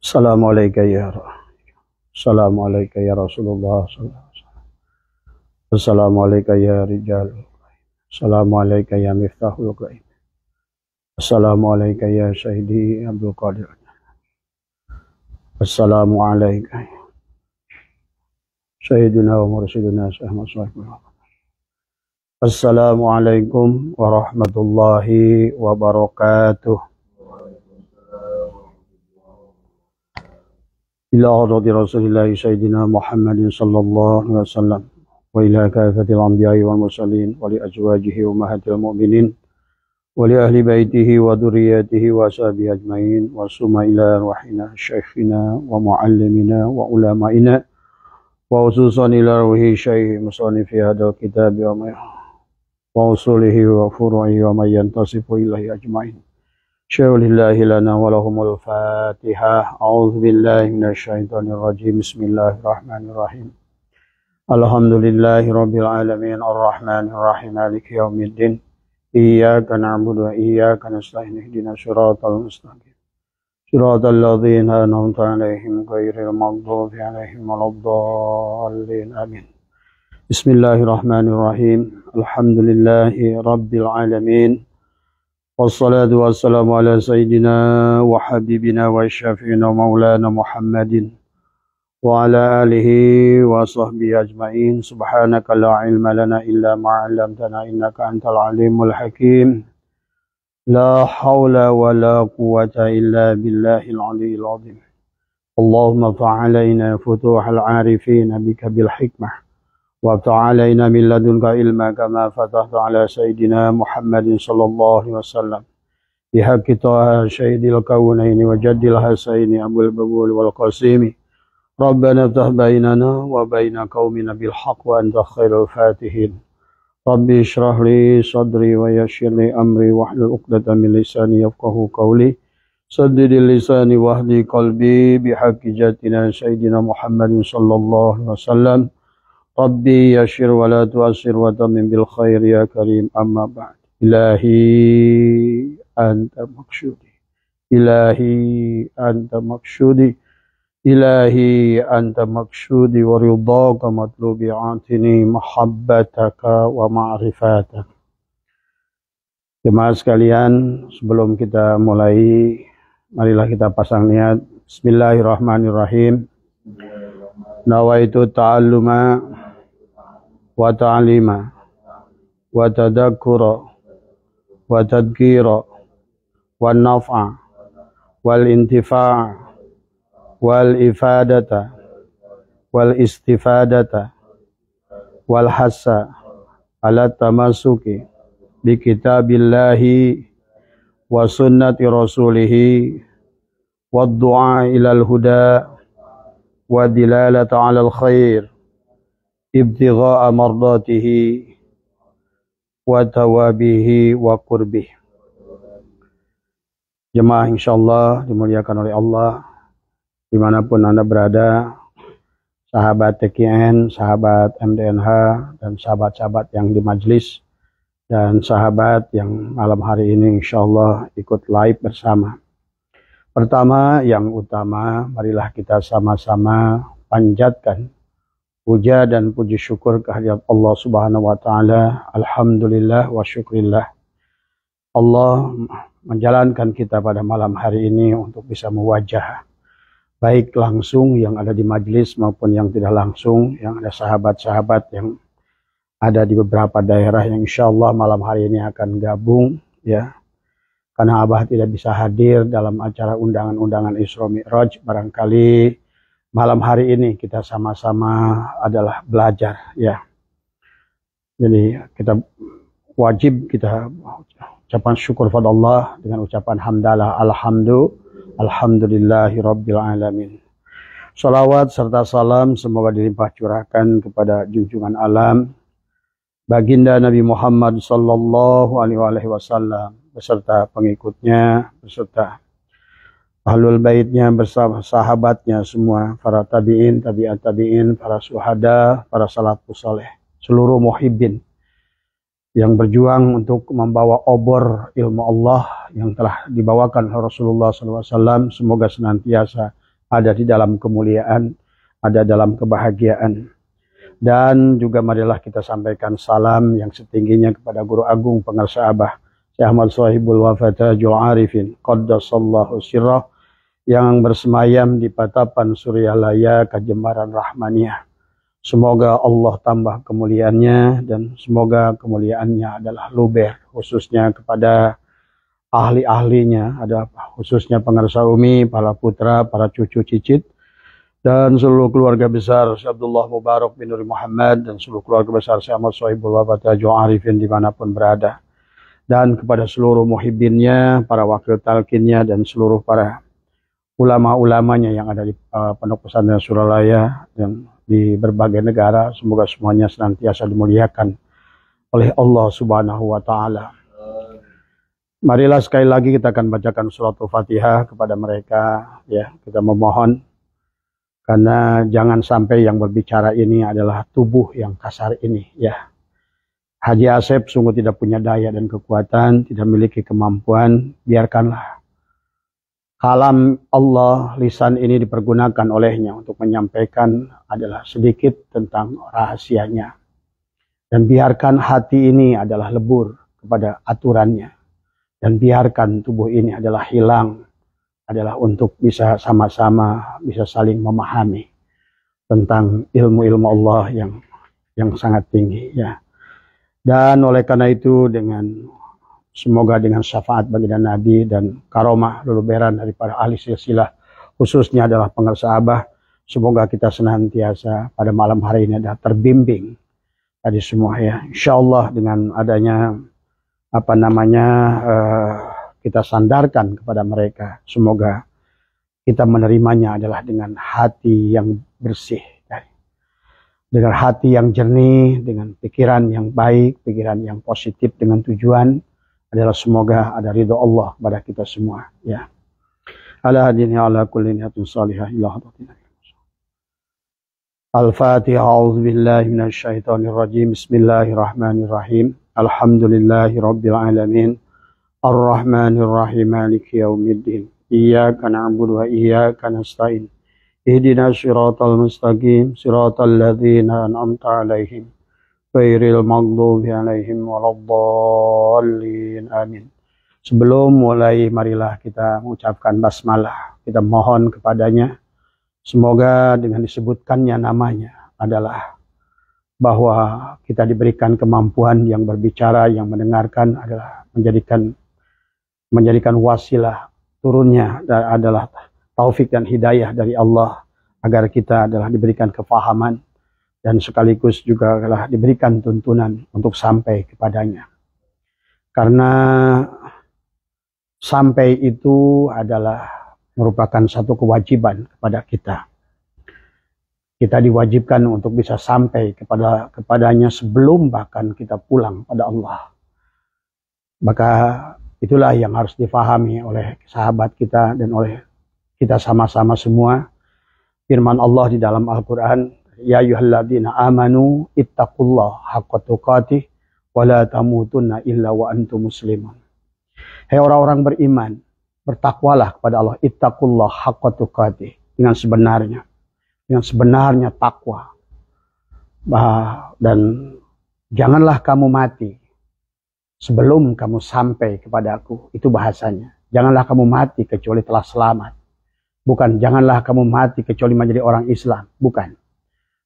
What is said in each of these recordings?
Assalamualaikum Assalamualaikum ya Rasulullah sallallahu alaihi wasallam. Assalamualaikum ya Rijal. Assalamualaikum ya Miftahul Ghaib. Assalamualaikum ya Syahidi Abdul Qadir. Assalamualaikum Sayyidina wa Mursyidina Syahmat Syahmat. Assalamualaikum warahmatullahi wabarakatuh. إلى حضرة رسول الله سيدنا محمد صلى الله عليه وسلم وإلى كافة الأنبياء والمرسلين ولأزواجه أمهات المؤمنين ولأهل بيته وذريته وأصحابه أجمعين وثم إلى روحنا شيخنا ومعلمنا وعلمائنا وخصوصا إلى روح شيخ مصنف هذا الكتاب وأصوله وفروعه ومن ينتصف إليه أجمعين. Syaulillahi lana walahumul fatihah. A'udzu billahi minasyaitonir rajim. Bismillahirrahmanirrahim. Alhamdulillahi rabbil alamin arrahmanir rahim maliki yaumiddin. Iyyaka na'budu wa iyyaka nasta'in ihdinas siratal mustaqim. Siratal ladzina an'amta 'alaihim ghairil maghdubi 'alaihim waladdallin. Amin. Bismillahirrahmanirrahim. Alhamdulillahi rabbil alamin. Wassalatu wassalamu ala sayyidina wa habibina wa syafi'ina maulana Muhammadin wa ala alihi wa sahbihi ajma'in. Subhanaka la ilma lana illa ma 'allamtana innaka antal alimul hakim. La hawla wa la quwwata illa billahil aliyyil azim. Allahumma fa'alaina futuhal 'arifin bika bil hikmah وافتح علينا من لدنك علما كما فتحت على سيدنا محمد صلى الله عليه وسلم بحق طه شهيد الكونين وجد الحسين أبو البغول والقاسم ربنا افتح بيننا وبين قومنا بالحق وأنت خير الفاتحين. ربي اشرح لي صدري ويسر لي أمري واحلل عقدة من لساني يفقهوا قولي سدد لساني واهدي قلبي بحق جاتنا سيدنا محمد صلى الله عليه وسلم. Rabbi yashir wa la tu'asir wa tamim bil khair ya karim. Amma ba'd. Ilahi anta maksudi. Ilahi anta maksudi. Ilahi anta maksudi wa ridhaka matlubi atini mahabbataka wa ma'rifataka. Jemaah sekalian, sebelum kita mulai, marilah kita pasang niat. Bismillahirrahmanirrahim. Nawaitu ta'alluma wa ta'lima wa tadakkura wa tadhkira wa naf'a wal intifa' wal ifadata wal istifadata wal hassa ala tamasuki bi kitabillahi wa sunnati rasulihi wa du'a ilal huda wa dilalata alal khair ibtigha'a mardatihi wa tawabihi wa qurbih. Jemaah insyaallah dimuliakan oleh Allah dimanapun Anda berada, sahabat TKN, sahabat MDNH, dan sahabat-sahabat yang di majlis, dan sahabat yang malam hari ini insyaallah ikut live bersama. Pertama, yang utama, marilah kita sama-sama panjatkan puja dan puji syukur kehadirat Allah Subhanahu wa taala. Alhamdulillah wa syukrillah. Allah menjalankan kita pada malam hari ini untuk bisa mewajah baik langsung yang ada di majelis maupun yang tidak langsung, yang ada sahabat-sahabat yang ada di beberapa daerah yang insyaallah malam hari ini akan gabung ya. Karena Abah tidak bisa hadir dalam acara undangan-undangan Isra Mi'raj, barangkali malam hari ini kita sama-sama adalah belajar ya. Jadi kita wajib kita ucapan syukur pada Allah dengan ucapan hamdalah alhamdulillahi rabbil alamin. Salawat serta salam semoga dilimpah curahkan kepada junjungan alam baginda Nabi Muhammad sallallahu alaihi wasallam beserta pengikutnya, beserta ahlul baitnya, bersama sahabatnya semua, para tabi'in, tabi'at tabi'in, para syuhada, para salafus saleh, seluruh muhibbin yang berjuang untuk membawa obor ilmu Allah yang telah dibawakan Rasulullah SAW. Semoga senantiasa ada di dalam kemuliaan, ada dalam kebahagiaan. Dan juga marilah kita sampaikan salam yang setingginya kepada Guru Agung Pengarsa Abah Syekh Ahmad Shahibul Wafatajul Arifin Qaddasallahu sirrah, yang bersemayam di patapan Suryalaya Kajembaran Rahmaniyah. Semoga Allah tambah kemuliaannya, dan semoga kemuliaannya adalah luber khususnya kepada ahli-ahlinya, ada khususnya Pengarsa Umi, para putra, para cucu cicit, dan seluruh keluarga besar Syekh Abdullah Mubarak bin Nuri Muhammad, dan seluruh keluarga besar Syekh Ahmad Shahibul Wafatajul Arifin dimanapun berada, dan kepada seluruh muhibbinnya, para wakil talkinnya, dan seluruh para ulama-ulamanya yang ada di Pondok Pesantren Suralaya dan di berbagai negara. Semoga semuanya senantiasa dimuliakan oleh Allah Subhanahu wa Ta'ala. Marilah sekali lagi kita akan bacakan surat Al-Fatihah kepada mereka, ya. Kita memohon, karena jangan sampai yang berbicara ini adalah tubuh yang kasar ini, ya. Haji Asep sungguh tidak punya daya dan kekuatan, tidak memiliki kemampuan. Biarkanlah kalam Allah, lisan ini dipergunakan olehnya untuk menyampaikan adalah sedikit tentang rahasianya. Dan biarkan hati ini adalah lebur kepada aturannya. Dan biarkan tubuh ini adalah hilang, adalah untuk bisa sama-sama, bisa saling memahami tentang ilmu-ilmu Allah yang sangat tinggi, ya. Dan oleh karena itu, semoga dengan syafaat baginda Nabi dan karomah luluberan dari para ahli silsilah, khususnya adalah Pengarsa Abah, semoga kita senantiasa pada malam hari ini adalah terbimbing tadi semua, ya. Insya Allah dengan adanya kita sandarkan kepada mereka, semoga kita menerimanya adalah dengan hati yang bersih, dengan hati yang jernih, dengan pikiran yang baik, pikiran yang positif, dengan tujuan adalah semoga ada ridho Allah pada kita semua, ya. Ala hadini ala kulli niyatin salihah ila hadratina. Al-Fatihah. A'udzubillahi minasyaitonir rajim. Bismillahirrahmanirrahim. Alhamdulillahi rabbil alamin. Ar-Rahmanir Rahim. Maliki yaumiddin. Iyyaka na'budu wa iyyaka nasta'in. Ihdinas siratal mustaqim, siratal ladzina an'amta 'alaihim ghairil maghdubi 'alaihim waladdallin. Amin. Sebelum mulai, marilah kita mengucapkan basmalah. Kita mohon kepadanya, semoga dengan disebutkannya namanya adalah bahwa kita diberikan kemampuan yang berbicara, yang mendengarkan, adalah menjadikan wasilah turunnya adalah taufik dan hidayah dari Allah, agar kita adalah diberikan kefahaman dan sekaligus juga adalah diberikan tuntunan untuk sampai kepadanya. Karena sampai itu adalah merupakan satu kewajiban kepada kita. Kita diwajibkan untuk bisa sampai kepadanya sebelum bahkan kita pulang pada Allah. Maka itulah yang harus difahami oleh sahabat kita dan oleh kita sama-sama semua. Firman Allah di dalam Al-Quran, ya ayyuhalladzina amanu ittaqullaha haqqa tuqatih wa la tamutunna illa wa antum muslimun. Hai orang-orang beriman, bertakwalah kepada Allah, ittaqullaha haqqa tuqatih, dengan sebenarnya takwa. Dan janganlah kamu mati sebelum kamu sampai kepada aku. Itu bahasanya. Janganlah kamu mati kecuali telah selamat. Bukan janganlah kamu mati kecuali menjadi orang Islam. Bukan.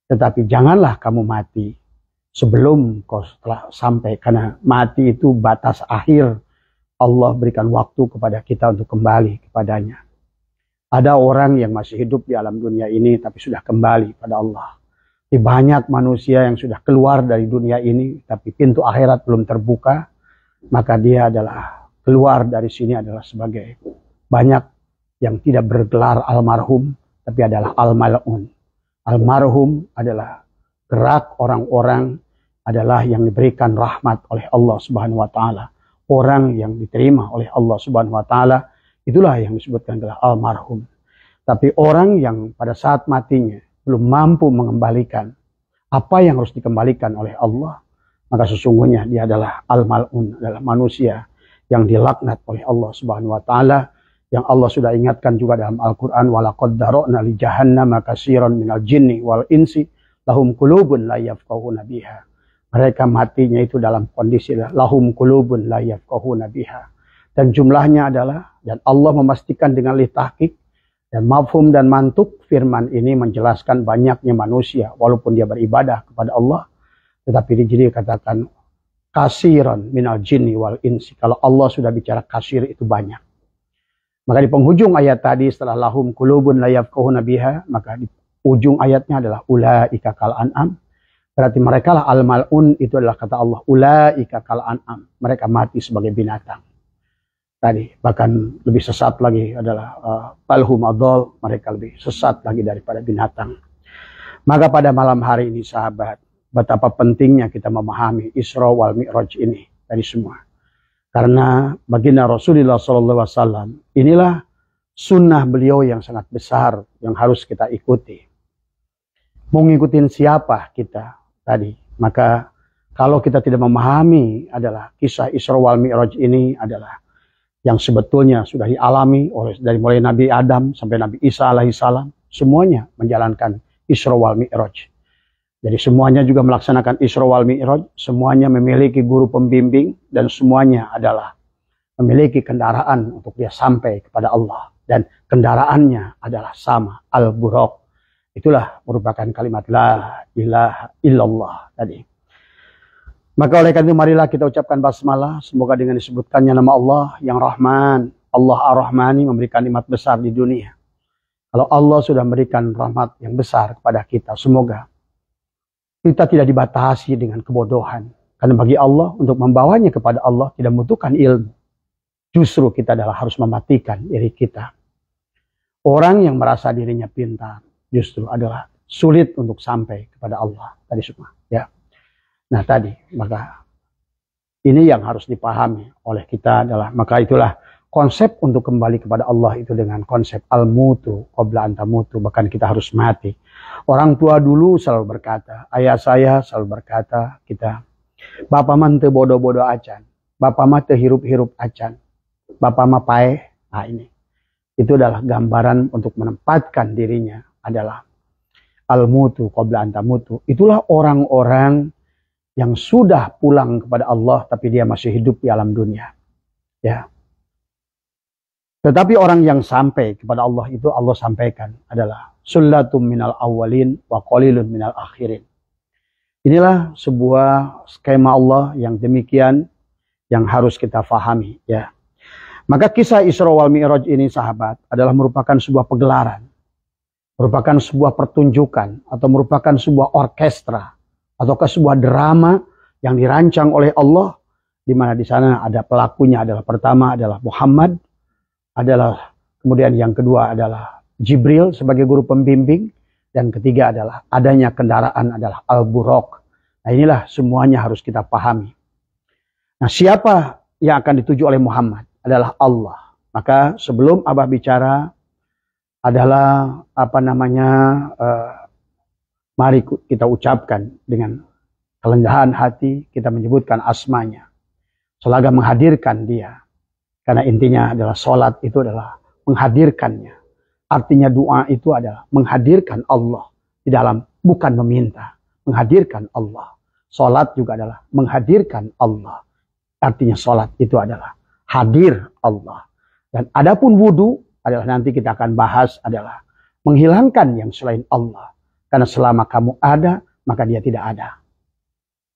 Tetapi janganlah kamu mati sebelum kau telah sampai. Karena mati itu batas akhir. Allah berikan waktu kepada kita untuk kembali kepadanya. Ada orang yang masih hidup di alam dunia ini tapi sudah kembali pada Allah. Banyak manusia yang sudah keluar dari dunia ini tapi pintu akhirat belum terbuka. Maka dia adalah keluar dari sini adalah sebagai banyak yang tidak bergelar almarhum, tapi adalah al-mal'un. Almarhum adalah gerak orang-orang, adalah yang diberikan rahmat oleh Allah Subhanahu wa Ta'ala. Orang yang diterima oleh Allah Subhanahu wa Ta'ala, itulah yang disebutkan adalah almarhum. Tapi orang yang pada saat matinya belum mampu mengembalikan apa yang harus dikembalikan oleh Allah, maka sesungguhnya dia adalah al-mal'un, adalah manusia yang dilaknat oleh Allah Subhanahu wa Ta'ala, yang Allah sudah ingatkan juga dalam Al-Quran, walaqad dara'na li jahannama katsiran minal jinni wal insi lahum qulubun la yafqahuna biha. Mereka matinya itu dalam kondisi lahum qulubun la yafqahuna biha. Dan jumlahnya adalah, dan Allah memastikan dengan litahqiq dan mafhum dan mantuk, firman ini menjelaskan banyaknya manusia walaupun dia beribadah kepada Allah, tetapi di sini dikatakan katsiran minal jinni wal insi. Kalau Allah sudah bicara kasir itu banyak. Maka di penghujung ayat tadi setelah lahum qulubun la yafqahuna biha, maka di ujung ayatnya adalah ulaika kal an'am. Berarti mereka lah al-mal'un, itu adalah kata Allah, ulaika kal an'am. Mereka mati sebagai binatang. Tadi bahkan lebih sesat lagi adalah balhum adall, mereka lebih sesat lagi daripada binatang. Maka pada malam hari ini sahabat, betapa pentingnya kita memahami Isra wal Mi'raj ini dari semua. Karena baginda Rasulullah SAW, inilah sunnah beliau yang sangat besar yang harus kita ikuti. Mau ngikutin siapa kita tadi? Maka kalau kita tidak memahami adalah kisah Isra wal Mi'raj ini adalah yang sebetulnya sudah dialami oleh dari mulai Nabi Adam sampai Nabi Isa alaihissalam, semuanya menjalankan Isra wal Mi'raj. Jadi semuanya juga melaksanakan Isra wal Mi'raj, semuanya memiliki guru pembimbing, dan semuanya adalah memiliki kendaraan untuk dia sampai kepada Allah. Dan kendaraannya adalah sama, Al-Buraq. Itulah merupakan kalimat La ilaha illallah tadi. Maka oleh karena itu marilah kita ucapkan basmalah, semoga dengan disebutkannya nama Allah yang Rahman, Allah Ar-Rahmani, memberikan nikmat besar di dunia. Kalau Allah sudah memberikan rahmat yang besar kepada kita, semoga kita tidak dibatasi dengan kebodohan. Karena bagi Allah, untuk membawanya kepada Allah tidak membutuhkan ilmu. Justru kita adalah harus mematikan diri kita. Orang yang merasa dirinya pintar justru adalah sulit untuk sampai kepada Allah. Tadi semua. Ya. Nah tadi, maka ini yang harus dipahami oleh kita adalah, maka itulah konsep untuk kembali kepada Allah itu dengan konsep al-mutu qabla an tamutu, bahkan kita harus mati. Orang tua dulu selalu berkata, ayah saya selalu berkata, kita, bapak mah teu bodoh-bodoh acan, bapak mah teu hirup-hirup acan, bapak mah paeh. Nah ini, itu adalah gambaran untuk menempatkan dirinya adalah al-mutu qabla an tamutu. Itulah orang-orang yang sudah pulang kepada Allah tapi dia masih hidup di alam dunia. Ya. Tetapi orang yang sampai kepada Allah itu Allah sampaikan adalah sullatum minal awwalin wa qalilun minal akhirin. Inilah sebuah skema Allah yang demikian yang harus kita fahami, ya. Maka kisah Isra wal Mi'raj ini sahabat adalah merupakan sebuah pegelaran, merupakan sebuah pertunjukan, atau merupakan sebuah orkestra, ataukah sebuah drama yang dirancang oleh Allah, di mana di sana ada pelakunya adalah pertama adalah Muhammad, adalah kemudian yang kedua adalah Jibril sebagai guru pembimbing, dan ketiga adalah adanya kendaraan adalah Al-Buraq. Nah inilah semuanya harus kita pahami. Nah siapa yang akan dituju oleh Muhammad? Adalah Allah. Maka sebelum Abah bicara adalah mari kita ucapkan dengan kelendahan hati, kita menyebutkan asmanya. Selaga menghadirkan dia. Karena intinya adalah sholat itu adalah menghadirkannya. Artinya doa itu adalah menghadirkan Allah di dalam, bukan meminta. Menghadirkan Allah. Sholat juga adalah menghadirkan Allah. Artinya sholat itu adalah hadir Allah. Dan adapun wudhu adalah nanti kita akan bahas adalah menghilangkan yang selain Allah. Karena selama kamu ada, maka dia tidak ada.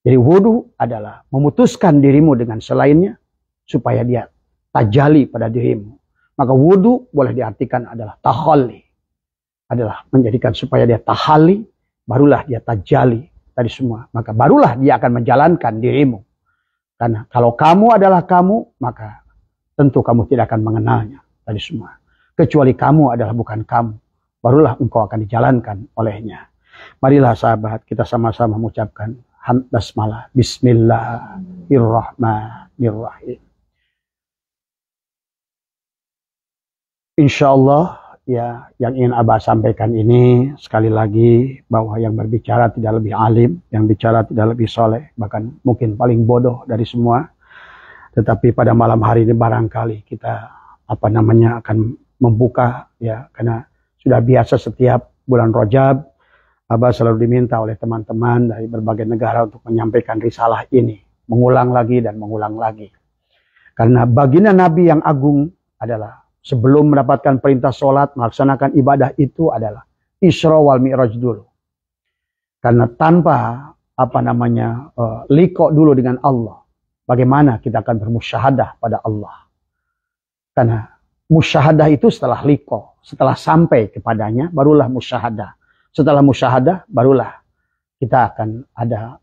Jadi wudhu adalah memutuskan dirimu dengan selainnya supaya dia tajali pada dirimu. Maka wudhu boleh diartikan adalah tahalli. Adalah menjadikan supaya dia tahalli, barulah dia tajali tadi semua. Maka barulah dia akan menjalankan dirimu. Karena kalau kamu adalah kamu, maka tentu kamu tidak akan mengenalnya tadi semua. Kecuali kamu adalah bukan kamu, barulah engkau akan dijalankan olehnya. Marilah sahabat, kita sama-sama mengucapkan basmalah. Bismillahirrahmanirrahim. Insya Allah ya, yang ingin Abah sampaikan ini sekali lagi bahwa yang berbicara tidak lebih alim, yang bicara tidak lebih soleh, bahkan mungkin paling bodoh dari semua. Tetapi pada malam hari ini barangkali kita akan membuka ya, karena sudah biasa setiap bulan Rajab Abah selalu diminta oleh teman-teman dari berbagai negara untuk menyampaikan risalah ini, mengulang lagi dan mengulang lagi. Karena baginda Nabi yang agung adalah sebelum mendapatkan perintah sholat, melaksanakan ibadah itu adalah Isra wal Mi'raj dulu. Karena tanpa liqa dulu dengan Allah, bagaimana kita akan bermusyahadah pada Allah? Karena musyahadah itu setelah liqa, setelah sampai kepadanya barulah musyahadah. Setelah musyahadah barulah kita akan ada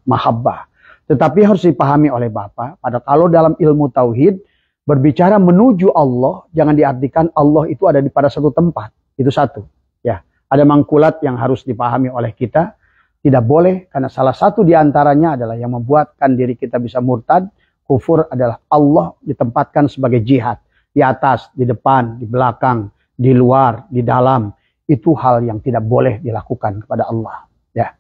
mahabbah. Tetapi harus dipahami oleh Bapak, kalau dalam ilmu tauhid berbicara menuju Allah, jangan diartikan Allah itu ada pada satu tempat. Itu satu. Ya, ada mangkulat yang harus dipahami oleh kita. Tidak boleh, karena salah satu diantaranya adalah yang membuatkan diri kita bisa murtad, kufur adalah Allah ditempatkan sebagai jihad. Di atas, di depan, di belakang, di luar, di dalam. Itu hal yang tidak boleh dilakukan kepada Allah. Ya.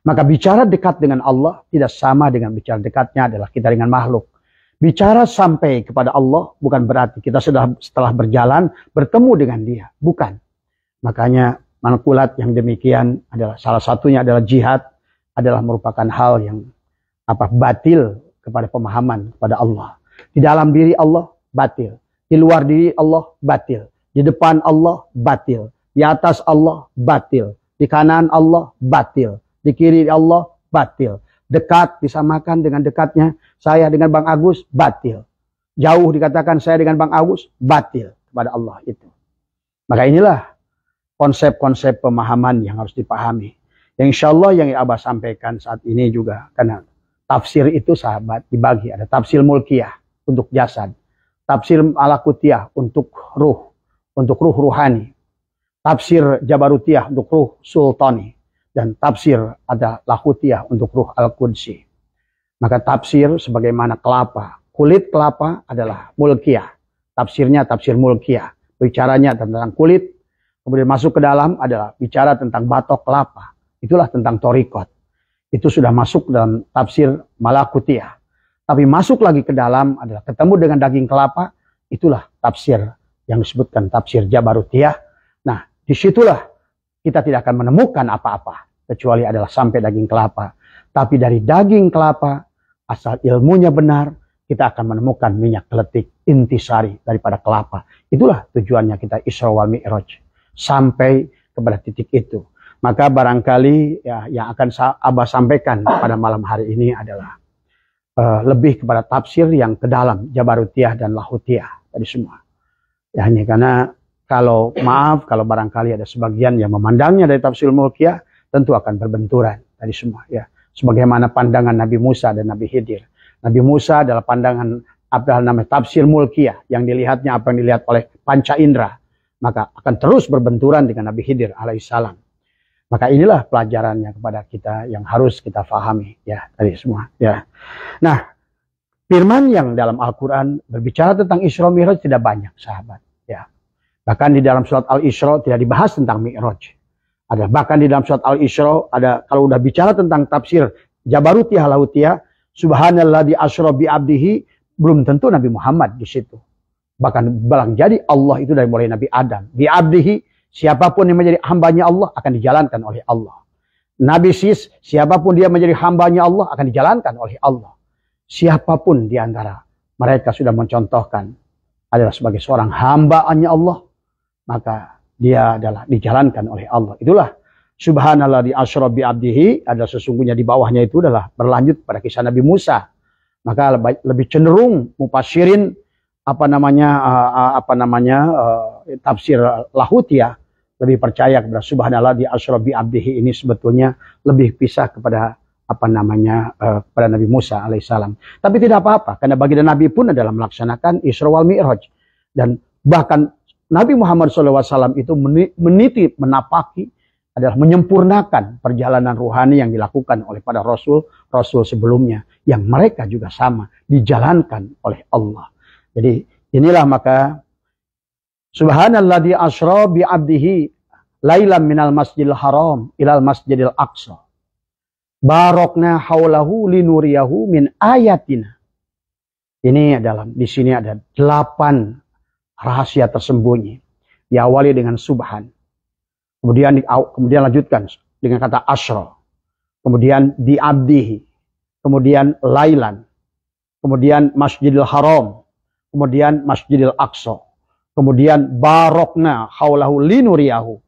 Maka bicara dekat dengan Allah tidak sama dengan bicara dekatnya adalah kita dengan makhluk. Bicara sampai kepada Allah bukan berarti kita setelah berjalan bertemu dengan dia. Bukan. Makanya mankulat yang demikian adalah salah satunya adalah jihad, adalah merupakan hal yang batil kepada pemahaman kepada Allah. Di dalam diri Allah batil, di luar diri Allah batil, di depan Allah batil, di atas Allah batil, di kanan Allah batil, di kiri Allah batil. Dekat disamakan dengan dekatnya saya dengan Bang Agus batil. Jauh dikatakan saya dengan Bang Agus batil kepada Allah itu. Maka inilah konsep-konsep pemahaman yang harus dipahami. Yang insya Allah yang Abah sampaikan saat ini juga, karena tafsir itu sahabat dibagi. Ada tafsir mulkiyah untuk jasad, tafsir malakutiyah untuk ruh ruhani, tafsir jabarutiyah untuk ruh sultani, dan tafsir ada lahutiyah untuk ruh al-qudsi. Maka tafsir sebagaimana kelapa, kulit kelapa adalah mulkiyah. Tafsirnya tafsir mulkiyah, bicaranya tentang kulit. Kemudian masuk ke dalam adalah bicara tentang batok kelapa. Itulah tentang torikot. Itu sudah masuk dalam tafsir malakutiyah. Tapi masuk lagi ke dalam adalah ketemu dengan daging kelapa. Itulah tafsir yang disebutkan tafsir jabarutiyah. Nah, disitulah kita tidak akan menemukan apa-apa. Kecuali adalah sampai daging kelapa. Tapi dari daging kelapa, asal ilmunya benar, kita akan menemukan minyak keletik intisari daripada kelapa. Itulah tujuannya kita Isra wal Mi'raj. Sampai kepada titik itu. Maka barangkali ya, yang akan Abah sampaikan pada malam hari ini adalah lebih kepada tafsir yang ke dalam jabarutiyah dan lahutiyah tadi semua. Ya, hanya karena kalau barangkali ada sebagian yang memandangnya dari tafsir mulkiyah, tentu akan berbenturan tadi semua. Ya, sebagaimana pandangan Nabi Musa dan Nabi Khidir. Nabi Musa adalah pandangan namanya tafsir mulkiyah yang dilihatnya apa yang dilihat oleh panca indera, maka akan terus berbenturan dengan Nabi Khidir alaihissalam. Maka inilah pelajarannya kepada kita yang harus kita fahami ya tadi semua ya. Nah, firman yang dalam Al-Qur'an berbicara tentang Isra Mi'raj tidak banyak, sahabat ya. Bahkan di dalam surat Al-Isra tidak dibahas tentang Mi'raj. Ada bahkan di dalam surat Al-Isra ada kalau udah bicara tentang tafsir jabarutiyah lahutiyah, subhanalladzi asra bi abdihi, belum tentu Nabi Muhammad di situ. Bahkan balang jadi Allah itu dari mulai Nabi Adam. Bi abdihi, siapapun yang menjadi hambanya Allah akan dijalankan oleh Allah. Nabi Sis, siapapun dia menjadi hambanya Allah akan dijalankan oleh Allah. Siapapun di antara mereka sudah mencontohkan adalah sebagai seorang hambanya Allah, maka dia adalah dijalankan oleh Allah. Itulah subhanallah di asra bi abdihi, adalah sesungguhnya di bawahnya itu adalah berlanjut pada kisah Nabi Musa. Maka lebih cenderung mufasirin tafsir lahutiyah lebih percaya kepada subhanallah di asra bi abdihi ini sebetulnya lebih pisah kepada pada Nabi Musa alaihissalam. Tapi tidak apa-apa, karena baginda Nabi pun adalah melaksanakan Isra wal Mi'raj. Dan bahkan Nabi Muhammad SAW itu meniti, menapaki, adalah menyempurnakan perjalanan ruhani yang dilakukan oleh para rasul sebelumnya, yang mereka juga sama dijalankan oleh Allah. Jadi inilah maka subhanalladzi asra bi 'abdihi lailan minal masjidil haram ilal masjidil aqsa barokna haulahu linuriyahu min ayatina. Ini adalah, di sini ada 8 rahasia tersembunyi. Diawali dengan subhan. Kemudian lanjutkan dengan kata asyra. Kemudian di abdihi. Kemudian lailan. Kemudian masjidil haram. Kemudian masjidil aqsa. Kemudian barokna haulahu linuriyahu.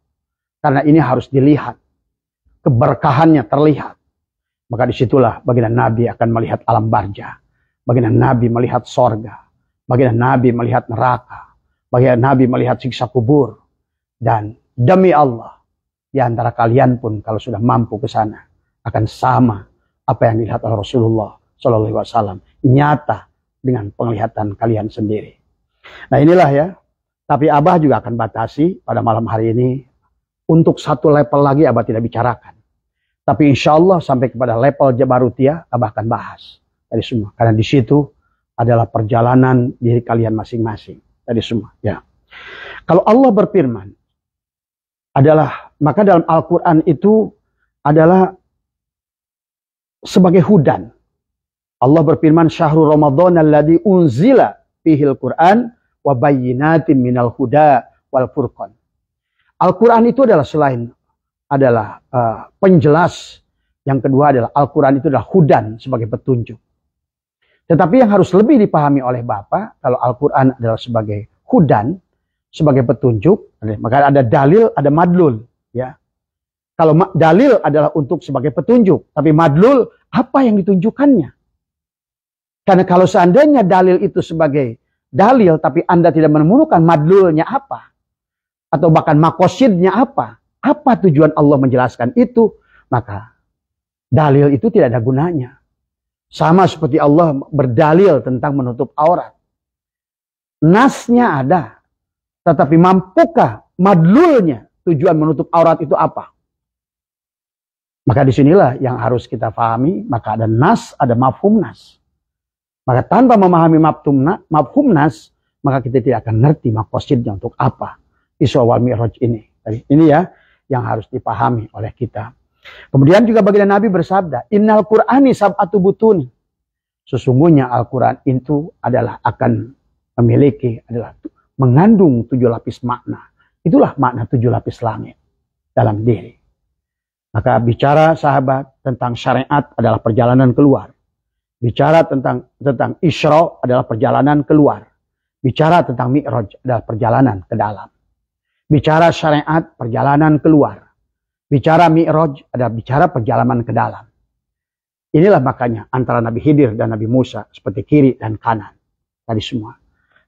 Karena ini harus dilihat. Keberkahannya terlihat. Maka disitulah baginda Nabi akan melihat alam barzah. Baginda Nabi melihat sorga. Baginda Nabi melihat neraka. Baginda Nabi melihat siksa kubur. Dan demi Allah, di antara kalian pun kalau sudah mampu ke sana, akan sama apa yang dilihat oleh Rasulullah SAW. Nyata dengan penglihatan kalian sendiri. Nah inilah ya. Tapi Abah juga akan batasi pada malam hari ini. Untuk satu level lagi Abah tidak bicarakan. Tapi insya Allah sampai kepada level Jabarutiyah Abah akan bahas. Tadi semua. Karena di situ adalah perjalanan diri kalian masing-masing. Tadi semua. Ya. Kalau Allah berfirman. Maka dalam Al-Quran itu adalah sebagai hudan. Allah berfirman. Syahrul Ramadan alladhi unzila fihil Quran. Wa bayyinatim minal huda wal furqan. Al-Quran itu adalah penjelas. Yang kedua adalah Al-Quran itu adalah hudan sebagai petunjuk. Tetapi yang harus lebih dipahami oleh Bapak, kalau Al-Quran adalah sebagai hudan, sebagai petunjuk, maka ada dalil, ada madlul. Ya. Kalau dalil adalah untuk sebagai petunjuk, tapi madlul, apa yang ditunjukkannya? Karena kalau seandainya dalil itu sebagai dalil, tapi Anda tidak menemukan madlulnya apa? Atau bahkan makosidnya apa? Apa tujuan Allah menjelaskan itu? Maka dalil itu tidak ada gunanya. Sama seperti Allah berdalil tentang menutup aurat. Nasnya ada. Tetapi mampukah madlulnya tujuan menutup aurat itu apa? Maka disinilah yang harus kita pahami. Maka ada nas, ada mafhum nas. Maka tanpa memahami mafhum nas, maka kita tidak akan ngerti makosidnya untuk apa. Isra wal Mi'raj ini. Ini ya yang harus dipahami oleh kita. Kemudian juga baginda Nabi bersabda, Innal Qur'ani sab'atu butun. Sesungguhnya Al-Quran itu akan mengandung 7 lapis makna. Itulah makna 7 lapis langit dalam diri. Maka bicara sahabat tentang syariat adalah perjalanan keluar. Bicara tentang Isra adalah perjalanan keluar. Bicara tentang Mi'raj adalah perjalanan ke dalam. Bicara syariat perjalanan keluar. Bicara Mi'raj adalah bicara perjalanan ke dalam. Inilah makanya antara Nabi Khidir dan Nabi Musa seperti kiri dan kanan. Tadi semua.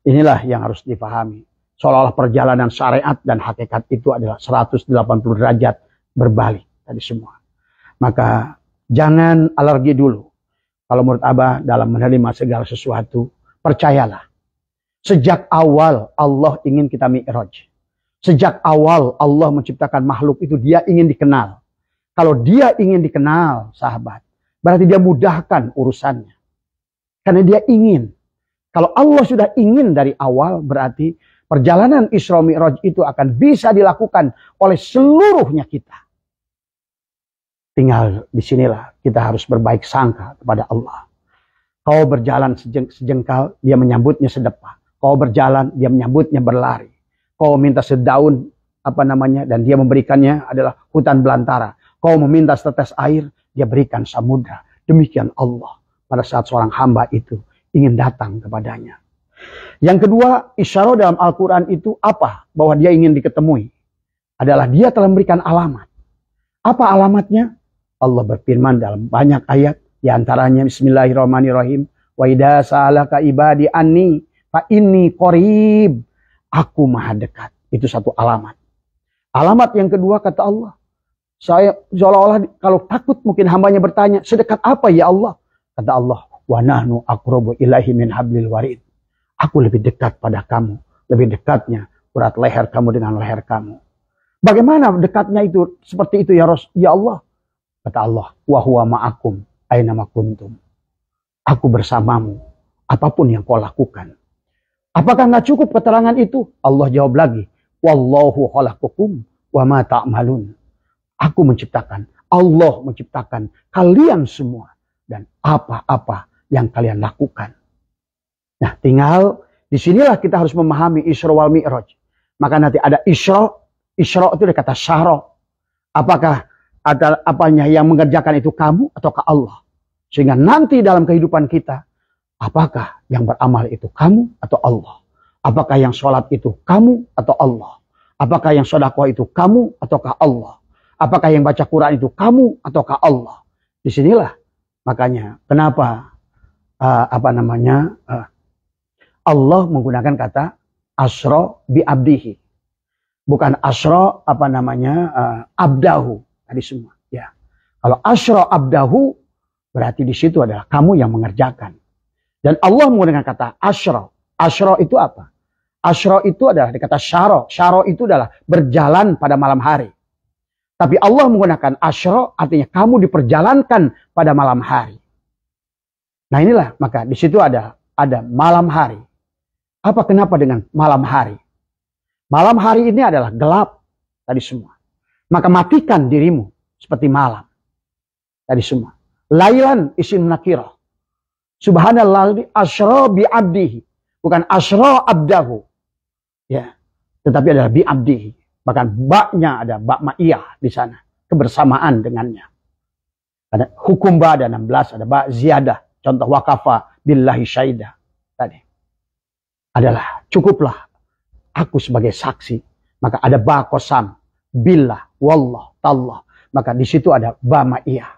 Inilah yang harus dipahami. Seolah-olah perjalanan syariat dan hakikat itu adalah 180 derajat berbalik. Tadi semua. Maka jangan alergi dulu. Kalau menurut Abah dalam menerima segala sesuatu, percayalah. Sejak awal Allah ingin kita Mi'raj. Sejak awal Allah menciptakan makhluk itu dia ingin dikenal. Kalau dia ingin dikenal, sahabat, berarti dia mudahkan urusannya. Karena dia ingin. Kalau Allah sudah ingin dari awal, berarti perjalanan Isra Mi'raj itu akan bisa dilakukan oleh seluruhnya kita. Tinggal disinilah kita harus berbaik sangka kepada Allah. Kau berjalan sejengkal, dia menyambutnya sedepah. Kau berjalan, dia menyambutnya berlari. Kau minta sedaun, dan dia memberikannya adalah hutan belantara. Kau meminta setetes air, dia berikan samudra. Demikian Allah pada saat seorang hamba itu ingin datang kepadanya. Yang kedua, isyarat dalam Al-Quran itu apa? Bahwa dia ingin diketemui. Adalah dia telah memberikan alamat. Apa alamatnya? Allah berfirman dalam banyak ayat. Di antaranya Bismillahirrahmanirrahim. Wa idza sa'alaka ibadi anni fa inni qarib. Aku maha dekat. Itu satu alamat. Alamat yang kedua kata Allah. Saya seolah-olah kalau takut mungkin hambanya bertanya, sedekat apa ya Allah? Kata Allah, wa nahnu aqrabu ilaihi min hablil warid. Aku lebih dekat pada kamu, lebih dekatnya urat leher kamu dengan leher kamu. Bagaimana dekatnya itu seperti itu ya Allah? Kata Allah, wa huwa ma'akum aina ma kuntum. Aku bersamamu apapun yang kau lakukan. Apakah nggak cukup keterangan itu? Allah jawab lagi, wallahu khalaqakum wa ma ta'malun. Aku menciptakan, Allah menciptakan kalian semua dan apa-apa yang kalian lakukan. Nah, tinggal disinilah kita harus memahami Isra wal Mi'raj. Maka nanti ada Isra. Isra itu dari kata syara. Apakah ada apanya yang mengerjakan itu kamu ataukah Allah? Sehingga nanti dalam kehidupan kita, apakah yang beramal itu kamu atau Allah? Apakah yang sholat itu kamu atau Allah? Apakah yang sedekah itu kamu ataukah Allah? Apakah yang baca Quran itu kamu ataukah Allah? Disinilah makanya kenapa Allah menggunakan kata asra bi abdihi, bukan asra abdahu tadi semua. Ya, kalau asra abdahu berarti di situ adalah kamu yang mengerjakan. Dan Allah menggunakan kata asra. Asra itu apa? Asra itu adalah kata syara. Syara itu adalah berjalan pada malam hari. Tapi Allah menggunakan asra artinya kamu diperjalankan pada malam hari. Nah inilah maka di situ ada malam hari. Kenapa dengan malam hari? Malam hari ini adalah gelap tadi semua. Maka matikan dirimu seperti malam tadi semua. Lailan isim nakirah. Subhanallah asra bi abdihi, bukan asra abdahu. Ya, tetapi adalah bi abdihi. Bahkan baknya ada bak ma'iyah di sana, kebersamaan dengannya. Ada hukum ba ada 16, ada bak ziyadah. Contoh wakafa billahi syaidah tadi. Adalah cukuplah aku sebagai saksi. Maka ada ba qasam billah wallah tallah. Maka di situ ada ba ma'iyah.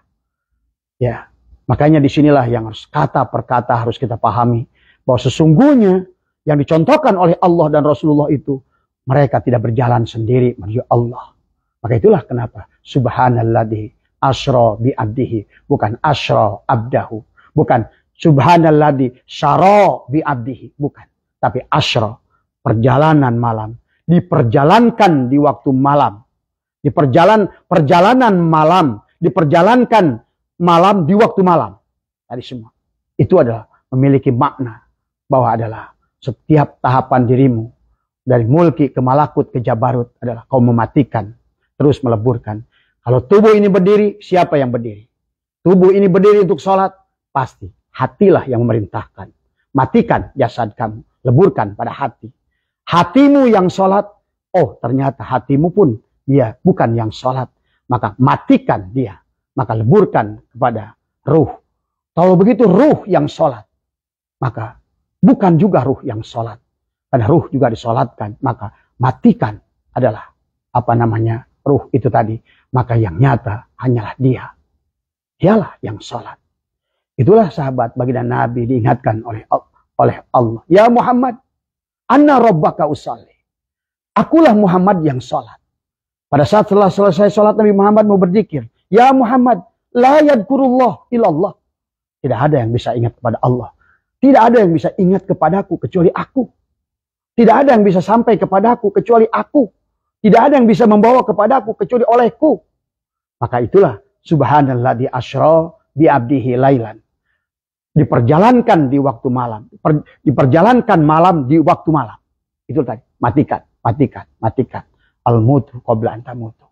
Ya, makanya disinilah yang harus kata per kata harus kita pahami bahwa sesungguhnya yang dicontohkan oleh Allah dan Rasulullah itu mereka tidak berjalan sendiri menuju Allah. Maka itulah kenapa subhanalladzi asra bi abdihi, bukan asra abdahu, bukan subhanalladzi syara bi abdihi, bukan. Tapi asra, perjalanan malam, diperjalankan di waktu malam. Perjalanan malam, diperjalankan malam di waktu malam. Tadi semua. Itu adalah memiliki makna bahwa adalah setiap tahapan dirimu dari mulki ke malakut ke jabarut adalah kau mematikan, terus meleburkan. Kalau tubuh ini berdiri, siapa yang berdiri? Tubuh ini berdiri untuk sholat, pasti hatilah yang memerintahkan. Matikan jasad kamu, leburkan pada hati. Hatimu yang sholat, oh ternyata hatimu pun dia bukan yang sholat. Maka matikan dia. Maka leburkan kepada ruh. Kalau begitu ruh yang sholat. Maka bukan juga ruh yang sholat. Karena ruh juga disolatkan. Maka matikan adalah ruh itu tadi. Maka yang nyata hanyalah dia. Dialah yang sholat. Itulah sahabat baginda Nabi diingatkan oleh Allah. Ya Muhammad, anna rabbaka usalli. Akulah Muhammad yang sholat. Pada saat setelah selesai sholat Nabi Muhammad mau berzikir. Ya Muhammad, la yadkurullah ilallah. Tidak ada yang bisa ingat kepada Allah. Tidak ada yang bisa ingat kepadaku kecuali aku. Tidak ada yang bisa sampai kepadaku kecuali aku. Tidak ada yang bisa membawa kepadaku kecuali olehku. Maka itulah subhanalladzi asra bi abdihi lailan. Diperjalankan di waktu malam. Diperjalankan malam di waktu malam. Itu tadi. Matikan. Al-mutu qabla an tamutu.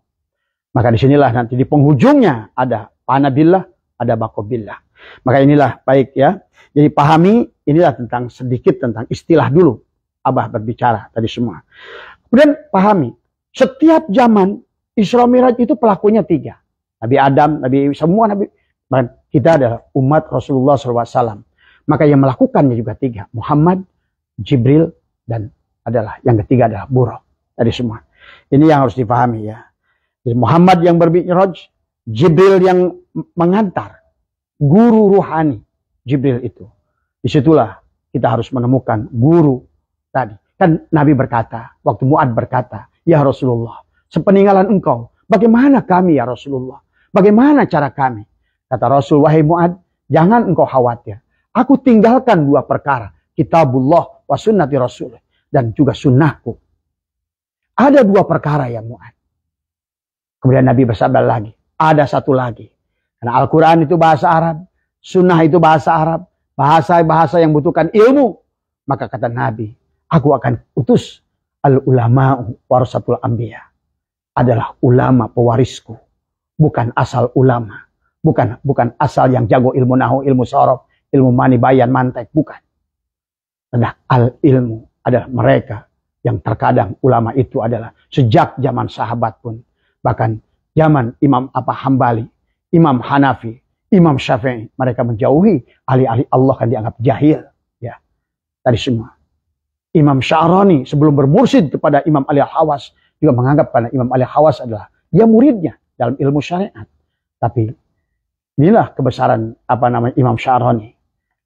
Maka disinilah nanti di penghujungnya ada panabillah, ada bakobillah. Maka inilah baik ya. Jadi pahami inilah sedikit tentang istilah dulu. Abah berbicara tadi semua. Kemudian pahami. Setiap zaman Isra Mi'raj itu pelakunya 3. Nabi Adam, semua Nabi. Kita adalah umat Rasulullah SAW. Maka yang melakukannya juga 3. Muhammad, Jibril, dan adalah yang ketiga adalah Buraq. Tadi semua. Ini yang harus dipahami ya. Jadi Muhammad yang bermi'raj, Jibril yang mengantar, guru ruhani Jibril itu. Disitulah kita harus menemukan guru tadi. Kan Nabi berkata, waktu Mu'ad berkata, ya Rasulullah, sepeninggalan engkau, bagaimana kami ya Rasulullah? Bagaimana cara kami? Kata Rasul, wahai Mu'ad, jangan engkau khawatir. Aku tinggalkan 2 perkara, kitabullah wa sunnati Rasul, dan juga sunnahku. Ada 2 perkara ya Mu'ad. Kemudian Nabi bersabda lagi, ada 1 lagi. Karena Al-Quran itu bahasa Arab, sunnah itu bahasa Arab, bahasa yang butuhkan ilmu. Maka kata Nabi, aku akan utus al-ulama'u warasatul anbiya. Adalah ulama pewarisku. Bukan asal ulama. Bukan asal yang jago ilmu nahu, ilmu sorof, ilmu mani, bayan, mantek. Bukan. Adalah al-ilmu, adalah mereka yang terkadang ulama itu adalah sejak zaman sahabat pun, bahkan zaman Imam Hambali, Imam Hanafi, Imam Syafi'i, mereka menjauhi ahli-ahli Allah kan dianggap jahil. Ya, tadi semua. Imam Sya'rani sebelum bermursyid kepada Imam Ali Al-Hawas juga menganggap karena Imam Ali Al-Hawas adalah dia muridnya dalam ilmu syariat. Tapi inilah kebesaran Imam Sya'rani.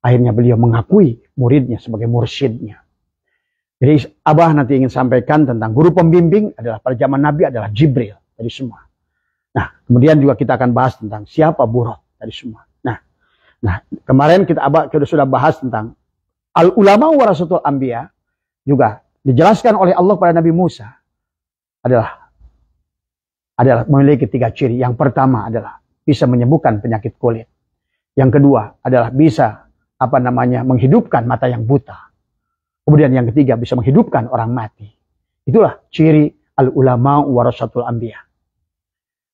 Akhirnya beliau mengakui muridnya sebagai mursyidnya. Jadi Abah nanti ingin sampaikan tentang guru pembimbing adalah pada zaman Nabi adalah Jibril tadi semua. Nah, kemudian juga kita akan bahas tentang siapa Buraq tadi semua. Nah, kemarin kita sudah bahas tentang al-ulama warasatul anbiya, juga dijelaskan oleh Allah pada Nabi Musa adalah memiliki 3 ciri. Yang pertama adalah bisa menyembuhkan penyakit kulit. Yang kedua adalah bisa menghidupkan mata yang buta. Kemudian yang ketiga bisa menghidupkan orang mati. Itulah ciri al-ulama warasatul anbiya.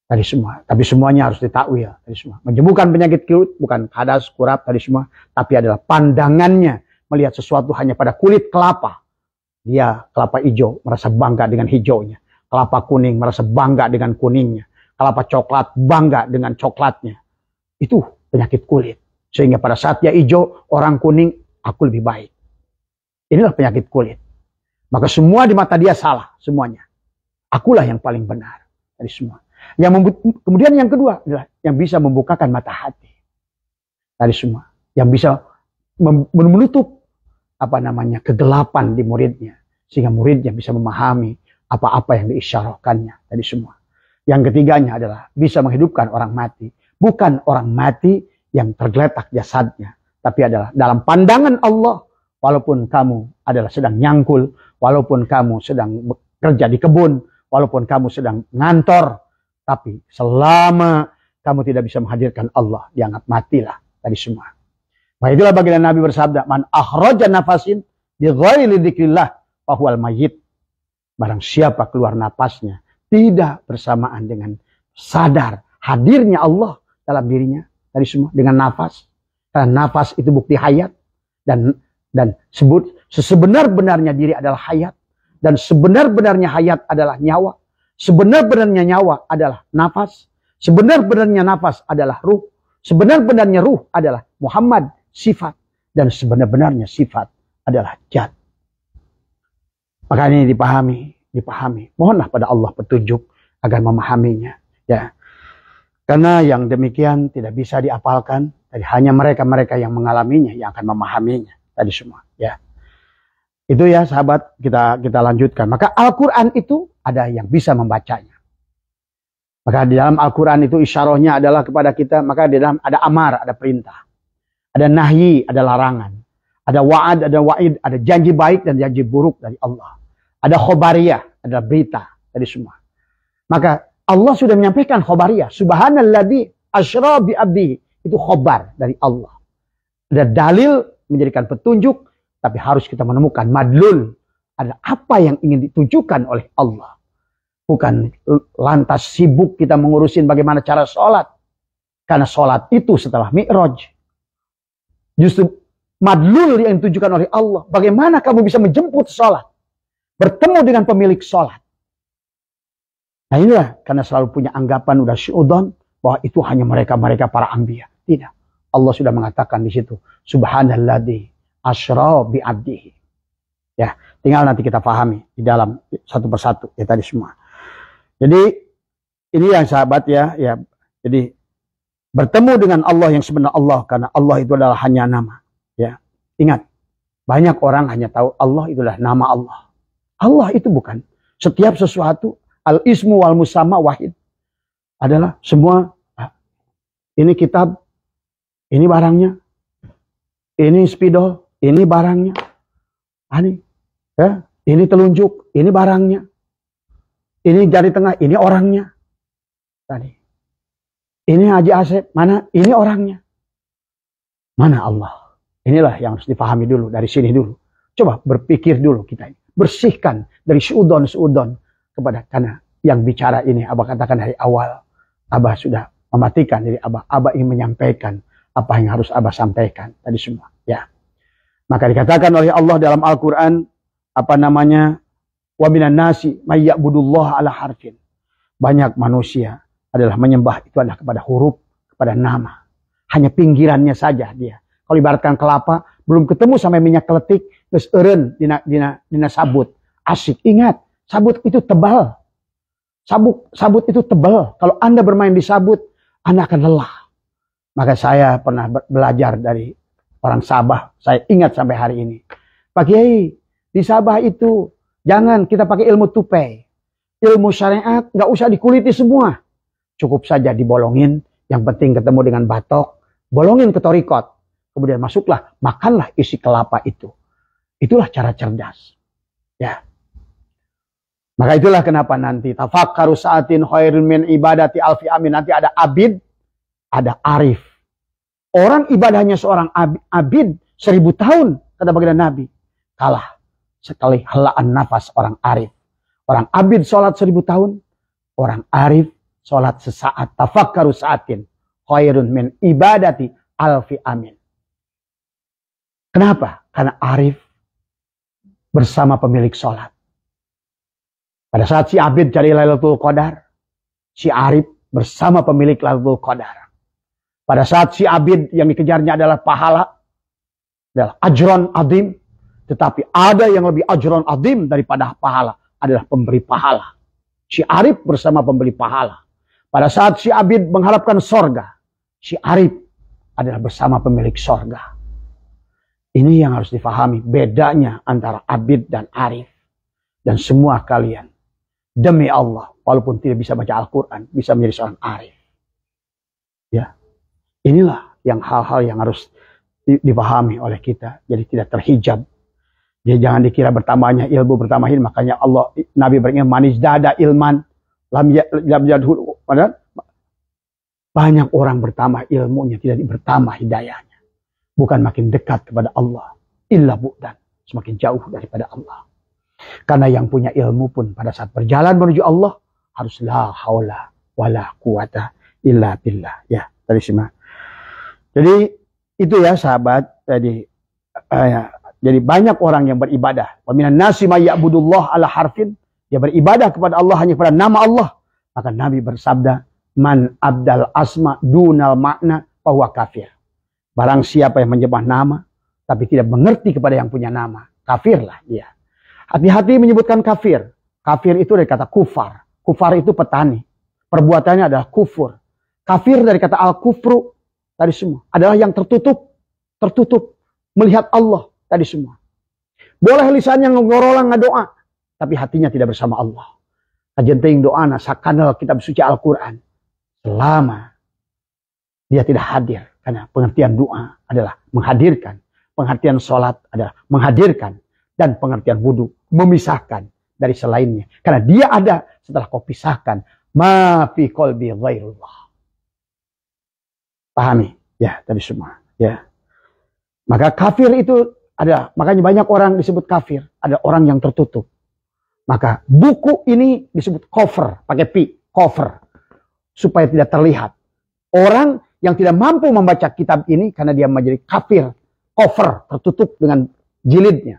Tadi semua, tapi semuanya harus ditakwil tadi semua. Menyembuhkan penyakit kulit bukan hadas, kurap tadi semua, tapi adalah pandangannya melihat sesuatu hanya pada kulit kelapa. Dia kelapa hijau merasa bangga dengan hijaunya. Kelapa kuning merasa bangga dengan kuningnya. Kelapa coklat bangga dengan coklatnya. Itu penyakit kulit. Sehingga pada saat dia hijau, orang kuning, aku lebih baik. Inilah penyakit kulit. Maka semua di mata dia salah, semuanya. Akulah yang paling benar dari semua. Kemudian yang kedua adalah yang bisa membukakan mata hati dari semua. Yang bisa menutup kegelapan di muridnya. Sehingga muridnya bisa memahami apa-apa yang diisyarahkannya tadi semua. Yang ketiganya adalah bisa menghidupkan orang mati. Bukan orang mati yang tergeletak jasadnya. Tapi adalah dalam pandangan Allah. Walaupun kamu adalah sedang nyangkul. Walaupun kamu sedang bekerja di kebun. Walaupun kamu sedang ngantor. Tapi selama kamu tidak bisa menghadirkan Allah. Dianggap matilah tadi semua. Nah itulah baginda Nabi bersabda. Man akhraja nafasin bi ghairi dzikrillah fahuwal mayyit. Barang siapa keluar napasnya tidak bersamaan dengan sadar hadirnya Allah dalam dirinya tadi semua dengan nafas. Karena nafas itu bukti hayat dan sebenar-benarnya diri adalah hayat dan sebenar-benarnya hayat adalah nyawa. Sebenar-benarnya nyawa adalah nafas. Sebenar-benarnya nafas adalah ruh. Sebenar-benarnya ruh adalah Muhammad sifat dan sebenar-benarnya sifat adalah zat. Maka ini dipahami. Mohonlah pada Allah petunjuk agar memahaminya. Ya, karena yang demikian tidak bisa diapalkan. Jadi hanya mereka-mereka yang mengalaminya yang akan memahaminya tadi semua. Ya, itu ya sahabat kita lanjutkan. Maka Al-Quran itu ada yang bisa membacanya. Maka di dalam Al-Quran itu isyarahnya adalah kepada kita. Maka di dalam ada amar, ada perintah. Ada nahyi, ada larangan. Ada wa'ad, ada wa'id. Ada janji baik dan janji buruk dari Allah. Ada khobariyah, ada berita dari semua. Maka Allah sudah menyampaikan khobariyah. Subhanalladzi asyra bi abdihi. Itu khobar dari Allah. Ada dalil menjadikan petunjuk. Tapi harus kita menemukan madlul. Ada apa yang ingin ditujukan oleh Allah. Bukan lantas sibuk kita mengurusin bagaimana cara sholat. Karena sholat itu setelah mi'raj. Justru madlul yang ditujukan oleh Allah. Bagaimana kamu bisa menjemput sholat. Bertemu dengan pemilik sholat. Nah inilah karena selalu punya anggapan udah syu'udon. Bahwa itu hanya mereka-mereka para anbiya. Tidak. Allah sudah mengatakan di situ. Subhanalladzi asyra bi abdihi. Ya, tinggal nanti kita pahami di dalam satu persatu ya tadi semua. Jadi ini yang sahabat ya. Jadi bertemu dengan Allah yang sebenar Allah karena Allah itu adalah hanya nama. Ya, ingat banyak orang hanya tahu Allah itulah nama Allah. Allah itu bukan setiap sesuatu al-ismu wal musamma wahid adalah semua. Ini kitab, ini barangnya, ini spidol, ini barangnya, ini telunjuk, ini barangnya, ini jari tengah, ini orangnya. Tadi, ini Haji Asep, mana? Ini orangnya, mana Allah? Inilah yang harus dipahami dulu dari sini dulu. Coba berpikir dulu kita ini. Bersihkan dari seudon kepada karena yang bicara ini Abah katakan dari awal. Abah sudah mematikan diri Abah. Abah ingin menyampaikan apa yang harus Abah sampaikan tadi semua. Ya. Maka dikatakan oleh Allah dalam Al-Quran, apa namanya, wa minan nasi may ya'budullah ala harfin. Banyak manusia adalah menyembah itu adalah kepada huruf, kepada nama. Hanya pinggirannya saja dia. Kalau ibaratkan kelapa, belum ketemu sampai minyak keletik, terus eureun dina sabut. Asik. Ingat, sabut itu tebal. Sabut itu tebal. Kalau Anda bermain di sabut, Anda akan lelah. Maka saya pernah belajar dari orang Sabah. Saya ingat sampai hari ini. Pak Kiai, di Sabah itu jangan kita pakai ilmu tupai. Ilmu syariat nggak usah dikuliti semua. Cukup saja dibolongin. Yang penting ketemu dengan batok. Bolongin ke torikot. Kemudian masuklah, makanlah isi kelapa itu. Itulah cara cerdas. Ya. Maka itulah kenapa nanti tafakkaru sa'atin khairun min ibadati alfi amin. Nanti ada abid, ada arif. Orang ibadahnya seorang abid 1000 tahun, kata baginda Nabi. Kalah sekali helaan nafas orang arif. Orang abid sholat 1000 tahun, orang arif sholat sesaat. Tafakkaru sa'atin khairun min ibadati alfi amin. Kenapa? Karena arif bersama pemilik sholat. Pada saat si abid cari Lailatul Qadar, si arif bersama pemilik Lailatul Qadar. Pada saat si abid yang dikejarnya adalah pahala, adalah ajron adim, tetapi ada yang lebih ajron adim daripada pahala, adalah pemberi pahala. Si arif bersama pemberi pahala. Pada saat si abid mengharapkan sorga, si arif adalah bersama pemilik sorga. Ini yang harus difahami bedanya antara abid dan arif. Dan semua kalian, demi Allah, walaupun tidak bisa baca Al-Quran, bisa menjadi seorang arif. Ya, inilah yang hal-hal yang harus dipahami oleh kita. Jadi tidak terhijab. Jadi jangan dikira bertambahnya ilmu, bertambah ilmu. Makanya Allah, Nabi beringat, manis dada ilman, lam yadhul. Banyak orang bertambah ilmunya, tidak bertambah hidayahnya. Bukan makin dekat kepada Allah. Illa bu'dan. Semakin jauh daripada Allah. Karena yang punya ilmu pun pada saat berjalan menuju Allah, harus la haula wala quwata illa billah. Ya, tadi simak. Jadi itu ya sahabat. Jadi banyak orang yang beribadah. Wa minan nasi may ya'budullah ala harfin. Dia beribadah kepada Allah hanya kepada nama Allah. Maka Nabi bersabda, man abdal asma dunal makna fahuwa kafir. Barang siapa yang menyembah nama, tapi tidak mengerti kepada yang punya nama, kafirlah dia. Hati-hati menyebutkan kafir. Kafir itu dari kata kufar. Kufar itu petani. Perbuatannya adalah kufur. Kafir dari kata al-kufru, tadi semua. Adalah yang tertutup. Tertutup. Melihat Allah, tadi semua. Boleh lisannya ngorolang ngedoa, tapi hatinya tidak bersama Allah. Kajian ting doa sakana kitab suci Al-Quran. Selama dia tidak hadir. Karena pengertian doa adalah menghadirkan. Pengertian sholat adalah menghadirkan. Dan pengertian wudhu memisahkan dari selainnya. Karena dia ada setelah kau pisahkan. Ma fi qalbi ghairullah. Pahami? Ya, tadi semua. Ya. Maka kafir itu ada. Makanya banyak orang disebut kafir. Ada orang yang tertutup. Maka buku ini disebut cover. Pakai pi. Cover. Supaya tidak terlihat. Orang yang tidak mampu membaca kitab ini karena dia menjadi kafir, cover, tertutup dengan jilidnya.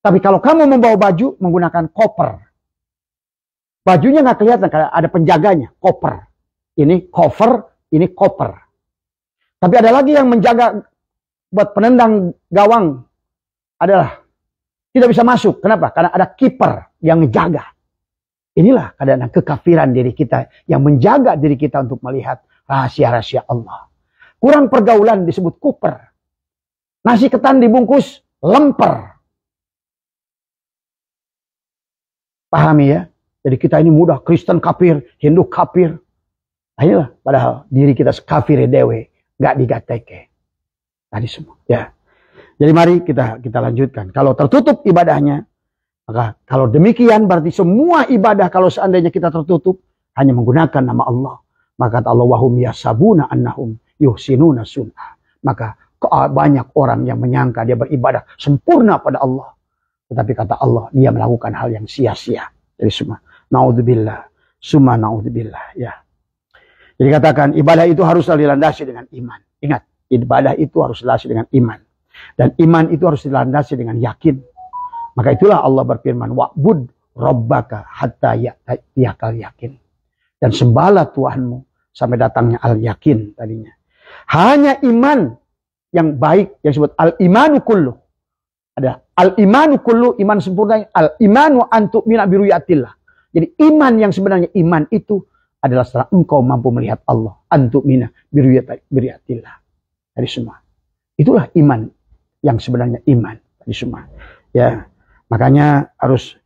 Tapi kalau kamu membawa baju menggunakan koper, bajunya nggak kelihatan karena ada penjaganya, koper. Ini cover, ini koper. Tapi ada lagi yang menjaga buat penendang gawang adalah tidak bisa masuk. Kenapa? Karena ada kiper yang menjaga. Inilah kadang-kadang kekafiran diri kita yang menjaga diri kita untuk melihat rahasia-rahasia Allah. Kurang pergaulan disebut kuper. Nasi ketan dibungkus lemper. Pahami ya? Jadi kita ini mudah Kristen kafir, Hindu kafir. Ayolah, padahal diri kita kafir dewe, nggak digateke. Tadi semua. Ya. Jadi mari kita lanjutkan. Kalau tertutup ibadahnya, maka kalau demikian berarti semua ibadah kalau seandainya kita tertutup hanya menggunakan nama Allah. Maka kata Allah, wahum yasabuna annahum yuhsinuna sun'ah. Maka banyak orang yang menyangka dia beribadah sempurna pada Allah. Tetapi kata Allah, dia melakukan hal yang sia-sia. Jadi semua. Na'udzubillah. Summa na'udzubillah. Ya. Jadi katakan, ibadah itu harus dilandasi dengan iman. Ingat, ibadah itu harus dilandasi dengan iman. Dan iman itu harus dilandasi dengan yakin. Maka itulah Allah berfirman, wa'bud rabbaka hatta ya'tiyakal yakin. Dan sembahlah Tuhanmu sampai datangnya al-yakin tadinya. Hanya iman yang baik yang disebut al-imanu kullu. Ada al-imanu kullu, iman sempurna, al-imanu antu mina biruyatillah. Jadi iman yang sebenarnya iman itu adalah setelah engkau mampu melihat Allah. Antu mina biruyatillah. Dari semua. Itulah iman yang sebenarnya iman. Dari semua. Ya, makanya harus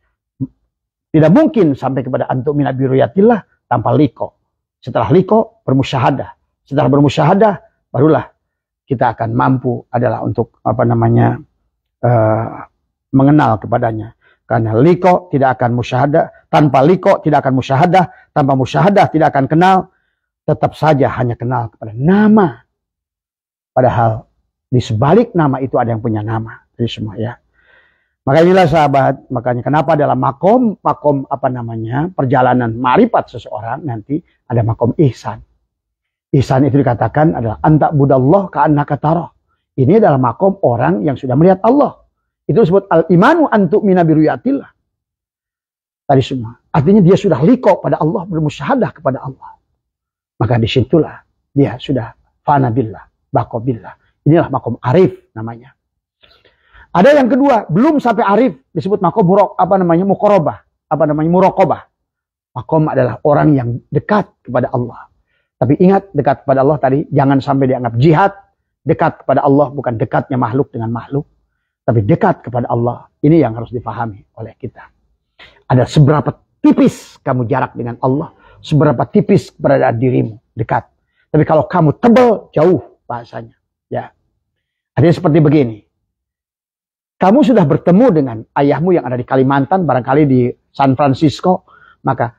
tidak mungkin sampai kepada antu mina biruyatillah tanpa liko. Setelah liko bermusyahadah. Setelah bermusyahadah barulah kita akan mampu adalah untuk mengenal kepadanya. Karena liko tidak akan musyahadah, tanpa liko tidak akan musyahadah, tanpa musyahadah tidak akan kenal, tetap saja hanya kenal kepada nama. Padahal di sebalik nama itu ada yang punya nama. Jadi semua ya. Maka inilah sahabat, makanya kenapa dalam makom perjalanan ma'rifat seseorang nanti ada makom ihsan. Ihsan itu dikatakan adalah anta budallah ka'annaka tarah. Ini adalah makom orang yang sudah melihat Allah. Itu disebut al-imanu antu mina biruyatillah. Tadi semua. Artinya dia sudah liko pada Allah, bermusyahadah kepada Allah. Maka disitulah dia sudah fana billah, baqo billah. Inilah makom arif namanya. Ada yang kedua, belum sampai arif, disebut makom muqarabah, muraqabah. Makom adalah orang yang dekat kepada Allah. Tapi ingat, dekat kepada Allah tadi jangan sampai dianggap jihad. Dekat kepada Allah bukan dekatnya makhluk dengan makhluk, tapi dekat kepada Allah. Ini yang harus difahami oleh kita. Ada seberapa tipis kamu jarak dengan Allah, seberapa tipis keberadaan dirimu dekat. Tapi kalau kamu tebal, jauh bahasanya. Ya, artinya seperti begini. Kamu sudah bertemu dengan ayahmu yang ada di Kalimantan, barangkali di San Francisco, maka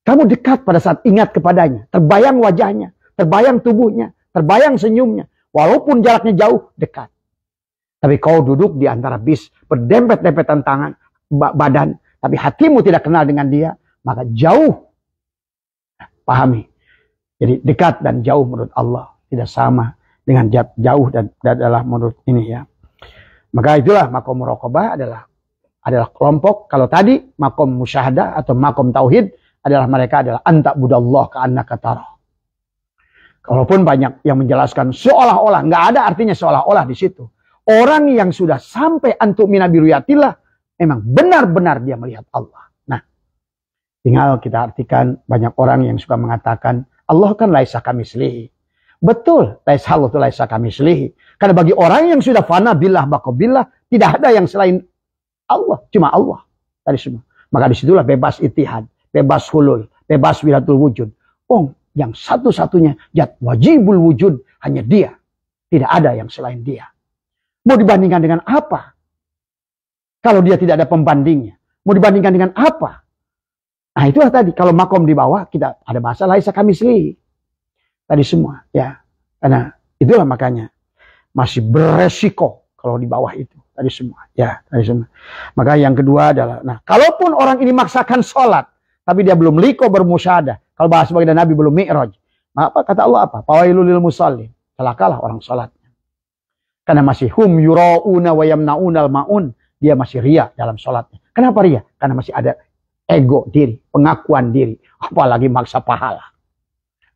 kamu dekat pada saat ingat kepadanya. Terbayang wajahnya, terbayang tubuhnya, terbayang senyumnya. Walaupun jaraknya jauh, dekat. Tapi kau duduk di antara bis, berdempet-dempetan tangan, badan, tapi hatimu tidak kenal dengan dia, maka jauh. Pahami. Jadi dekat dan jauh menurut Allah tidak sama dengan jauh dan adalah menurut ini ya. Maka itulah makom muraqabah adalah kelompok. Kalau tadi makom musyahadah atau makom tauhid adalah mereka adalah anta budallah ka'annaka tarah. Kalaupun banyak yang menjelaskan seolah-olah, nggak ada artinya seolah-olah di situ. Orang yang sudah sampai antu mina biruyatillah memang benar-benar dia melihat Allah. Nah, tinggal kita artikan banyak orang yang suka mengatakan Allah kan laisa kamislihi. Betul, laisa Allah itu laisa kamislihi. Karena bagi orang yang sudah fana billah baqabillah tidak ada yang selain Allah, cuma Allah. Tadi semua. Maka disitulah bebas itihad, bebas hulul, bebas wiratul wujud. Yang satu-satunya zat wajibul wujud hanya dia. Tidak ada yang selain dia. Mau dibandingkan dengan apa? Kalau dia tidak ada pembandingnya. Mau dibandingkan dengan apa? Nah itulah tadi. Kalau makom di bawah kita ada bahasa laisa kamislihi. Tadi semua. Ya. Karena itulah makanya. Masih beresiko kalau di bawah itu. Tadi semua. Ya. Tadi semua. Maka yang kedua adalah. Nah kalaupun orang ini maksakan sholat. Tapi dia belum liko bermusyahadah. Kalau bahas sebagai Nabi belum mi'raj. Maka kata Allah apa? Fawailul lil musallin. Celakalah orang sholatnya. Karena masih hum yura'una wa yamna'unal ma'un. Dia masih ria dalam sholatnya. Kenapa ria? Karena masih ada ego diri. Pengakuan diri. Apalagi maksa pahala.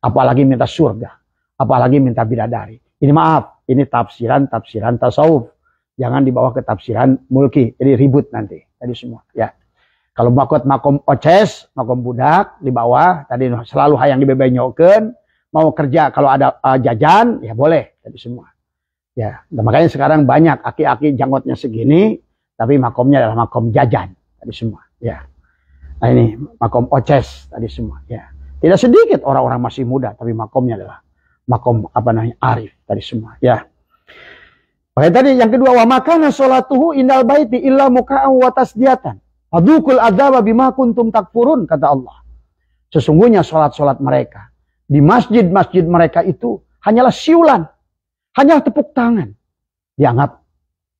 Apalagi minta surga. Apalagi minta bidadari. Ini maaf. Ini tafsiran tasawuf. Jangan dibawa ke tafsiran mulki. Jadi ribut nanti. Tadi semua. Ya. Kalau makom oces, makom budak di bawah, tadi selalu hayang dibebenyokeun, mau kerja kalau ada jajan, ya boleh, tadi semua. Ya, dan makanya sekarang banyak aki-aki janggotnya segini, tapi makomnya adalah makom jajan, tadi semua. Ya, nah ini makom oces, tadi semua. Ya, tidak sedikit orang-orang masih muda, tapi makomnya adalah makom arif, tadi semua. Ya. Makanya tadi yang kedua, wa makana sholatuhu indal baiti illa muka'an wa tasdiyatan. Adukul adzaba bima kuntum takfurun, kata Allah. Sesungguhnya sholat-sholat mereka di masjid-masjid mereka itu hanyalah siulan, hanyalah tepuk tangan. Dianggap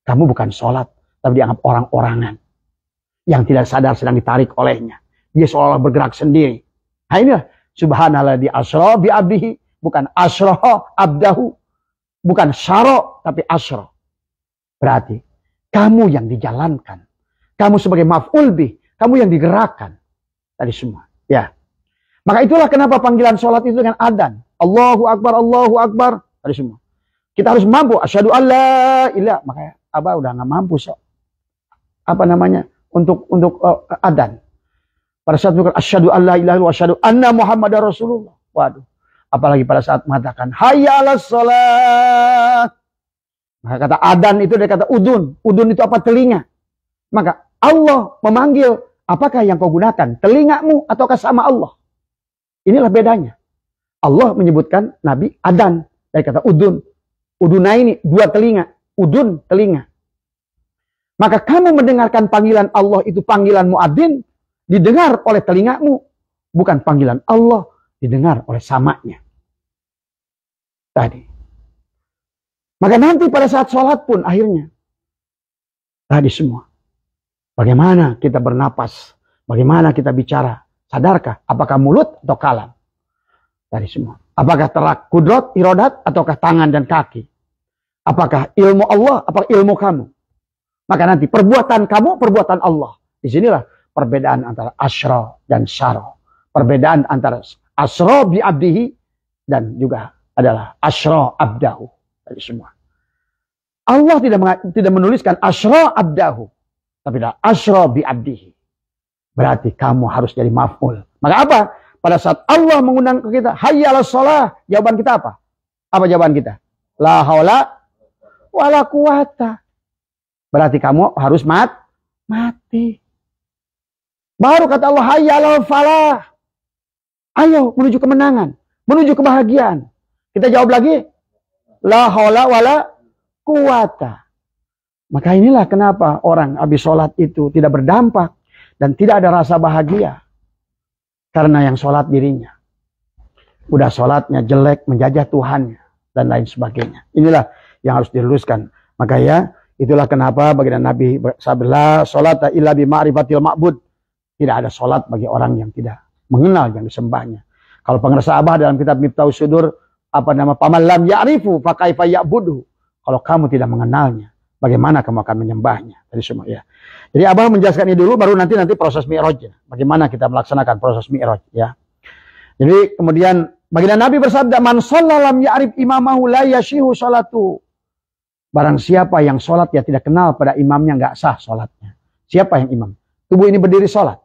kamu bukan sholat, tapi dianggap orang-orangan yang tidak sadar sedang ditarik olehnya. Dia seolah-olah bergerak sendiri. Nah inilah subhanallah di asra bi abdihi, bukan asra abdahu, bukan syara tapi asra. Berarti kamu yang dijalankan. Kamu sebagai maf'ul bih, kamu yang digerakkan. Tadi semua. Ya. Maka itulah kenapa panggilan sholat itu dengan adzan. Allahu Akbar, Allahu Akbar. Tadi semua. Kita harus mampu. Asyhadu an la ilaha. Makanya Abah udah nggak mampu. Apa namanya? Untuk adzan. Pada saat itu asyhadu an la ilaha wa asyhadu anna Muhammadar Rasulullah. Waduh. Apalagi pada saat mengatakan hayya 'alas shalah. Maka kata adzan itu dari kata udun. Udun itu apa? Telinga. Maka Allah memanggil, apakah yang kau gunakan? Telingamu ataukah sama Allah? Inilah bedanya. Allah menyebutkan Nabi adzan dari kata udun. Udunaini, dua telinga. Udun, telinga. Maka kamu mendengarkan panggilan Allah itu panggilan muadzin, didengar oleh telingamu. Bukan panggilan Allah, didengar oleh samanya. Tadi. Maka nanti pada saat sholat pun akhirnya. Tadi semua. Bagaimana kita bernapas? Bagaimana kita bicara? Sadarkah? Apakah mulut atau kalam? Tadi semua. Apakah terak kudrat, irodat, ataukah tangan dan kaki? Apakah ilmu Allah, apakah ilmu kamu? Maka nanti perbuatan kamu, perbuatan Allah. Disinilah perbedaan antara asra dan syara. Perbedaan antara asra bi abdihi dan juga adalah asra abdahu. Tadi semua. Allah tidak menuliskan asra abdahu. Tapi adalah asra bi abdihi. Berarti kamu harus jadi maf'ul. Maka apa? Pada saat Allah mengundang ke kita, hayya 'alas shalah, jawaban kita apa? Apa jawaban kita? La haula wala quwata. Berarti kamu harus mati. Baru kata Allah, hayya 'alal falah. Ayo menuju kemenangan, menuju kebahagiaan. Kita jawab lagi, la haula wala quwata. Maka inilah kenapa orang habis sholat itu tidak berdampak dan tidak ada rasa bahagia. Karena yang sholat dirinya. Udah sholatnya jelek, menjajah Tuhannya dan lain sebagainya. Inilah yang harus diluruskan. Maka ya, itulah kenapa baginda Nabi bersabda, sholat illa bi ma'rifatil ma'bud. Tidak ada sholat bagi orang yang tidak mengenal yang disembahnya. Kalau pengerasa Abah dalam kitab Miftahus Sudur, paman lam ya'rifu fa kaifa ya'budu. Kalau kamu tidak mengenalnya, bagaimana kamu akan menyembahnya? Tadi semua ya. Jadi Abah menjelaskan ini dulu, baru nanti proses mi'raj. Bagaimana kita melaksanakan proses mi'raj ya. Jadi kemudian baginda Nabi bersabda, man shalla lam ya'rif imamahu la yashihu sholatu. Barang siapa yang sholat ya tidak kenal pada imamnya, nggak sah sholatnya. Siapa yang imam? Tubuh ini berdiri sholat.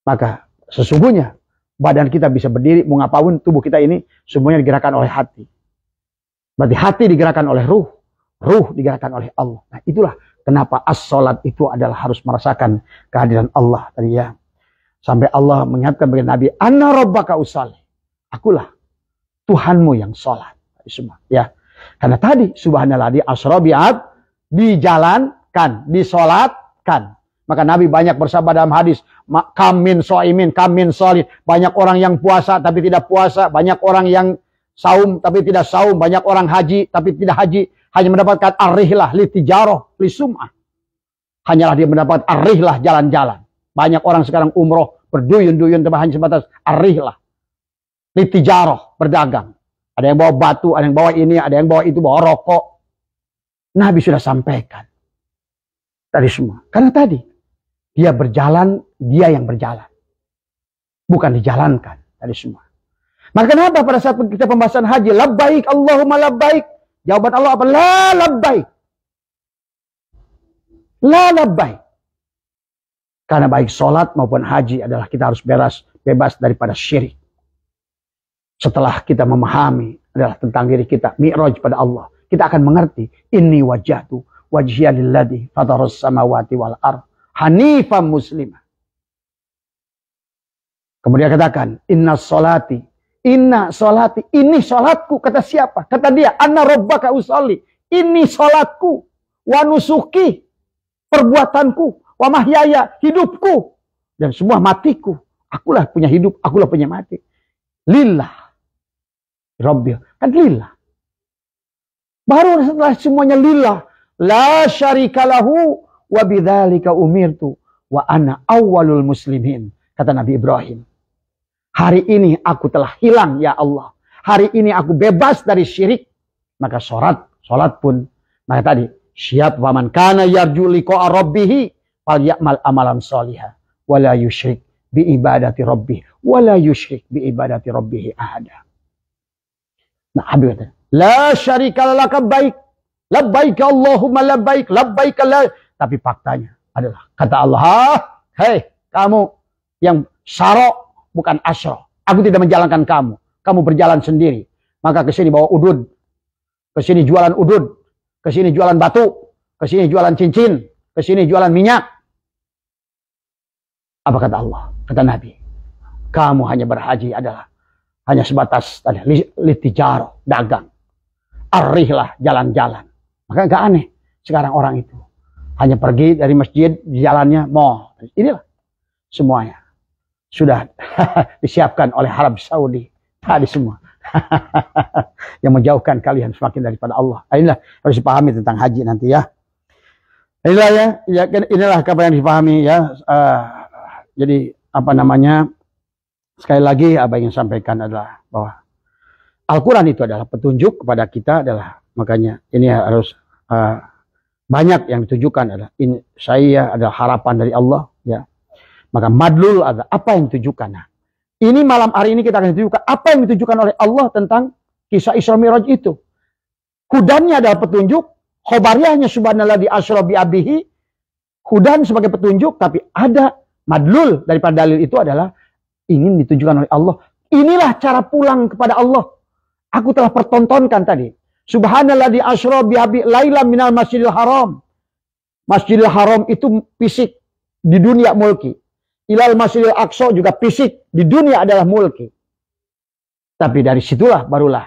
Maka sesungguhnya badan kita bisa berdiri, mau ngapain tubuh kita ini semuanya digerakkan oleh hati. Berarti hati digerakkan oleh ruh. Ruh digerakkan oleh Allah. Nah itulah kenapa as-sholat itu adalah harus merasakan kehadiran Allah. Tadi ya. Sampai Allah mengingatkan bagi Nabi, Anna rabbaka usalli. Akulah Tuhanmu yang sholat. Semua ya. Karena tadi subhanallah di asra bi'ab, dijalankan, disolatkan. Maka Nabi banyak bersabda dalam hadis, kamin so'imin, kamin sholid. Banyak orang yang puasa tapi tidak puasa. Banyak orang yang saum tapi tidak saum. Banyak orang haji tapi tidak haji. Hanya mendapatkan ar-rihlah li tijarah li sum'ah. Hanyalah dia mendapat ar-rihlah jalan-jalan. Banyak orang sekarang umroh berduyun-duyun tapi hanya sebatas ar-rihlah li tijarah, berdagang. Ada yang bawa batu, ada yang bawa ini, ada yang bawa itu, bawa rokok. Nabi sudah sampaikan tadi semua. Karena tadi dia berjalan, dia yang berjalan. Bukan dijalankan tadi semua. Maka kenapa pada saat kita pembahasan haji, labbaik Allahumma labbaik. Jawaban Allah apa? La labbaik. La labbaik. Karena baik sholat maupun haji adalah kita harus bebas daripada syirik. Setelah kita memahami adalah tentang diri kita, mi'raj pada Allah, kita akan mengerti, inni wajjahtu wajhiya lilladzi fatarus samawati wal ardh hanifan muslimah. Kemudian katakan, inna sholati, ini sholatku. Kata siapa? Kata dia, anna rabbaka usalli. Ini sholatku, wa nusuki, perbuatanku, wa mahyaya, hidupku, dan semua matiku. Akulah punya hidup, akulah punya mati. Lillah. Rabbil. Kan lillah. Baru setelah semuanya lillah. La syarikalahu wa bidzalika umirtu wa ana awwalul muslimin. Kata Nabi Ibrahim. Hari ini aku telah hilang ya Allah. Hari ini aku bebas dari syirik. Maka sholat pun. Maka tadi Siap faman kana yarju liqa'a rabbih falyamal amalan sholihan wala yusyrik bi ibadati rabbih wala yusyrik bi ibadati rabbih ahada. Nah, Habib kata, la syarika laka baik, labbaik Allahumma labbaik, labbaik la. Tapi faktanya adalah kata Allah, hei kamu yang syara bukan asyra. Aku tidak menjalankan kamu. Kamu berjalan sendiri. Maka ke sini bawa udud, ke sini jualan udud, ke sini jualan batu, ke sini jualan cincin, ke sini jualan minyak. Apa kata Allah? Kata Nabi, kamu hanya berhaji adalah hanya sebatas litijaro, dagang. Arihlah jalan-jalan. Maka gak aneh sekarang orang itu hanya pergi dari masjid, jalannya mall. Inilah semuanya sudah disiapkan oleh Arab Saudi tadi semua. Yang menjauhkan kalian semakin daripada Allah. Inilah harus dipahami tentang haji nanti ya. Inilah ya inilah apa yang dipahami ya. Jadi apa namanya? Sekali lagi apa yang sampaikan adalah bahwa Al-Quran itu adalah petunjuk kepada kita adalah, makanya ini harus banyak yang ditujukan adalah ini saya adalah harapan dari Allah ya. Maka madlul adalah apa yang ditujukan. Nah, ini malam hari ini kita akan ditujukan apa yang ditujukan oleh Allah tentang kisah Isra Mi'raj itu. Hudannya adalah petunjuk, khobariyahnya subhanallah di asra bi abihi, hudan sebagai petunjuk, tapi ada madlul daripada dalil itu adalah ingin ditujukan oleh Allah. Inilah cara pulang kepada Allah. Aku telah pertontonkan tadi. Subhanalladzi asra bihabi laila minal masjidil haram. Masjidil haram itu fisik di dunia mulki. Ilal masjidil aqsa juga fisik di dunia adalah mulki. Tapi dari situlah barulah.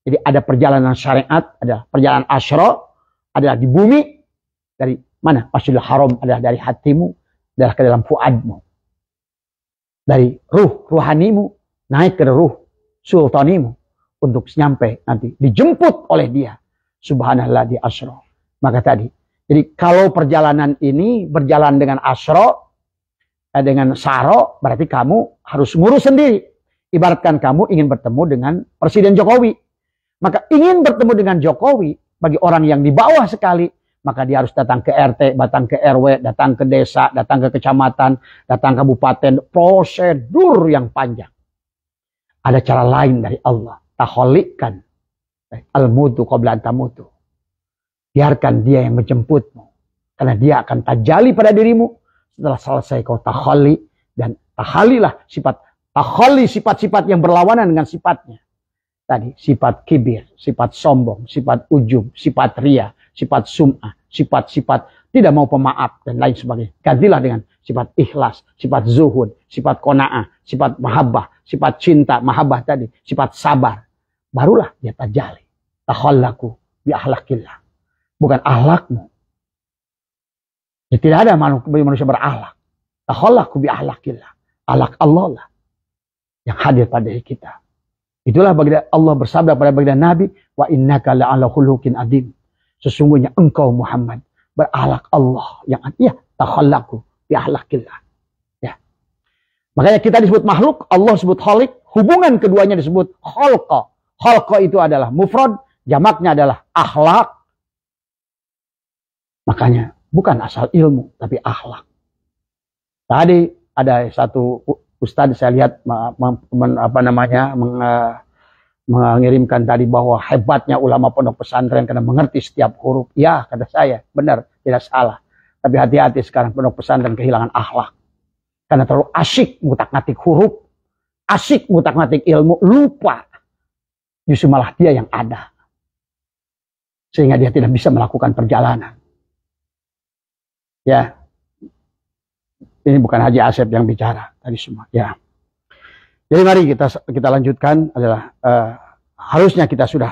Jadi ada perjalanan syariat, ada perjalanan asra, adalah di bumi. Dari mana? Masjidil haram adalah dari hatimu, adalah ke dalam fuadmu. Dari ruhanimu naik ke ruh sultanimu untuk nyampe nanti dijemput oleh dia. Subhanallah di asra. Maka tadi, jadi kalau perjalanan ini berjalan dengan asra, dengan saro, berarti kamu harus ngurus sendiri. Ibaratkan kamu ingin bertemu dengan Presiden Jokowi. Maka ingin bertemu dengan Jokowi bagi orang yang di bawah sekali, maka dia harus datang ke RT, datang ke RW, datang ke desa, datang ke kecamatan, datang ke kabupaten. Prosedur yang panjang. Ada cara lain dari Allah. Takholikan. Al-mutu qabla an tamutu. Biarkan dia yang menjemputmu. Karena dia akan tajali pada dirimu. Setelah selesai kau takholi. Dan takhalilah sifat. Takholi sifat-sifat yang berlawanan dengan sifatnya. Tadi sifat kibir, sifat sombong, sifat ujub, sifat ria, sifat sum'ah, sifat-sifat tidak mau pemaaf dan lain sebagainya. Gantilah dengan sifat ikhlas, sifat zuhud, sifat qanaah, sifat mahabbah, sifat cinta, mahabbah tadi, sifat sabar. Barulah dia tajali. Takhallaku bi ahlakillah. Bukan ahlakmu. Jadi tidak ada manusia berakhlak. Takhallaku bi ahlakillah. Ahlak Allah lah yang hadir pada diri kita. Itulah baginda Allah bersabda pada baginda Nabi, wa innaka la'ala khuluqin adim. Sesungguhnya engkau Muhammad berakhlak Allah yang ya takhallaku bi ahlakillah. Ya. Makanya kita disebut makhluk, Allah disebut khaliq, hubungan keduanya disebut khalqa. Khalqa itu adalah mufrad, jamaknya adalah akhlak. Makanya bukan asal ilmu tapi akhlak. Tadi ada satu Ustadz saya lihat mengirimkan tadi bahwa hebatnya ulama pondok pesantren karena mengerti setiap huruf. Ya, kata saya, benar, tidak salah. Tapi hati-hati sekarang pondok pesantren kehilangan akhlak. Karena terlalu asyik ngutak-ngatik huruf, asyik ngutak-ngatik ilmu, lupa. Justru malah dia yang ada. Sehingga dia tidak bisa melakukan perjalanan. Ya. Ini bukan Haji Asep yang bicara tadi semua. Ya. Jadi mari kita lanjutkan adalah harusnya kita sudah,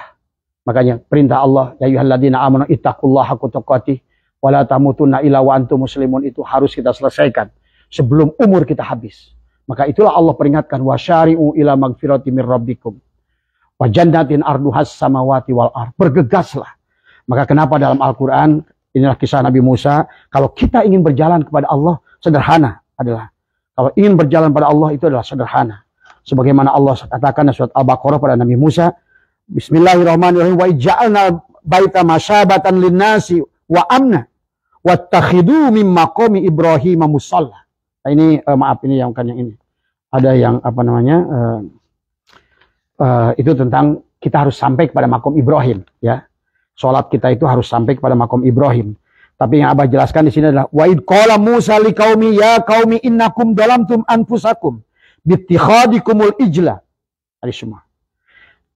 makanya perintah Allah ya ayyuhalladzina amanu ittaqullaha haqqa tuqatih wa la tamutunna illa wa antum muslimun itu harus kita selesaikan sebelum umur kita habis. Maka itulah Allah peringatkan wasyari'u ila magfirati mir rabbikum wa jannatin arduhas samawati wal ardh. Bergegaslah. Maka kenapa dalam Al-Qur'an inilah kisah Nabi Musa, kalau kita ingin berjalan kepada Allah sederhana adalah kalau ingin berjalan pada Allah itu adalah sederhana. Sebagaimana Allah katakan surat Al-Baqarah pada Nabi Musa, Bismillahirrahmanirrahim wa ij'alna baita masyabatan linnasi wa amna wattakhidhu min maqami Ibrahim musalla. Nah, ini maaf, ini yang kan yang ini. Ada yang apa namanya? Itu tentang kita harus sampai kepada makom Ibrahim, ya. Salat kita itu harus sampai kepada makom Ibrahim. Tapi yang Abah jelaskan di sini adalah wa id qala Musa liqaumi ya qaumi innakum dalamtum anfusakum bittikhadikumul ijla. Ada semua.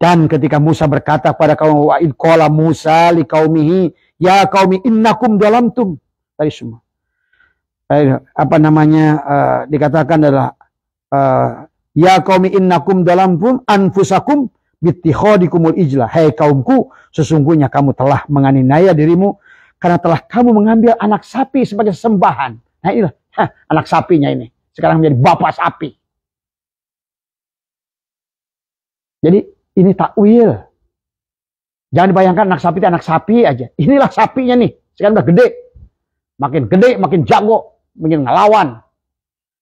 Dan ketika Musa berkata kepada kaum, wa id qala Musa liqaumihi ya qaumi innakum dalamtum. Tadi semua. Apa namanya dikatakan adalah ya qaumi innakum dalamtum anfusakum bittikhadikumul ijla. Hai kaumku, sesungguhnya kamu telah menganiaya dirimu karena telah kamu mengambil anak sapi sebagai sembahan. Nah inilah anak sapinya ini. Sekarang menjadi bapak sapi. Jadi ini takwil. Jangan dibayangkan anak sapi itu anak sapi aja. Inilah sapinya nih. Sekarang udah gede. Makin gede, makin jago. Makin ngelawan.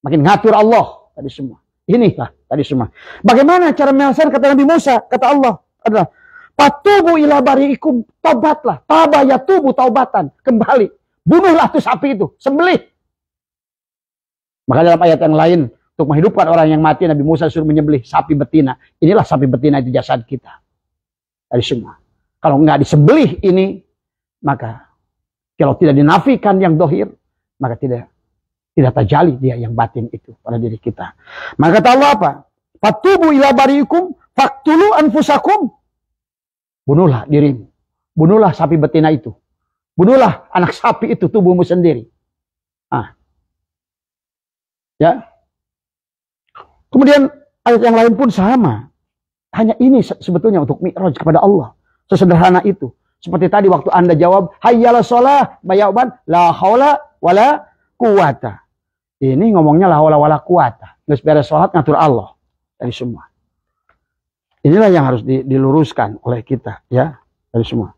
Makin ngatur Allah. Tadi semua. Inilah tadi semua. Bagaimana cara menyelesaikan kata Nabi Musa? Kata Allah adalah patubu ila bari'ikum, taubatlah. Taba yatubu taubatan. Kembali. Bunuhlah tuh sapi itu. Sembelih. Maka dalam ayat yang lain, untuk menghidupkan orang yang mati, Nabi Musa suruh menyembelih sapi betina. Inilah sapi betina itu jasad kita. Dari semua. Kalau nggak disembelih ini, maka kalau tidak dinafikan yang dohir, maka tidak terjali dia yang batin itu pada diri kita. Maka kata Allah apa? Patubu ila bari'ikum, faktulu anfusakum. Bunuhlah dirimu. Bunuhlah sapi betina itu. Bunuhlah anak sapi itu, tubuhmu sendiri. Ya. Kemudian ayat yang lain pun sama. Hanya ini sebetulnya untuk mi'raj kepada Allah. Sesederhana itu. Seperti tadi waktu Anda jawab, hayyala sholah, bayaban, la haula wala quwata. Ini ngomongnya la haula wala quwata. Nggak beres sholat ngatur Allah. Dari semua. Inilah yang harus diluruskan oleh kita, ya, dari semua.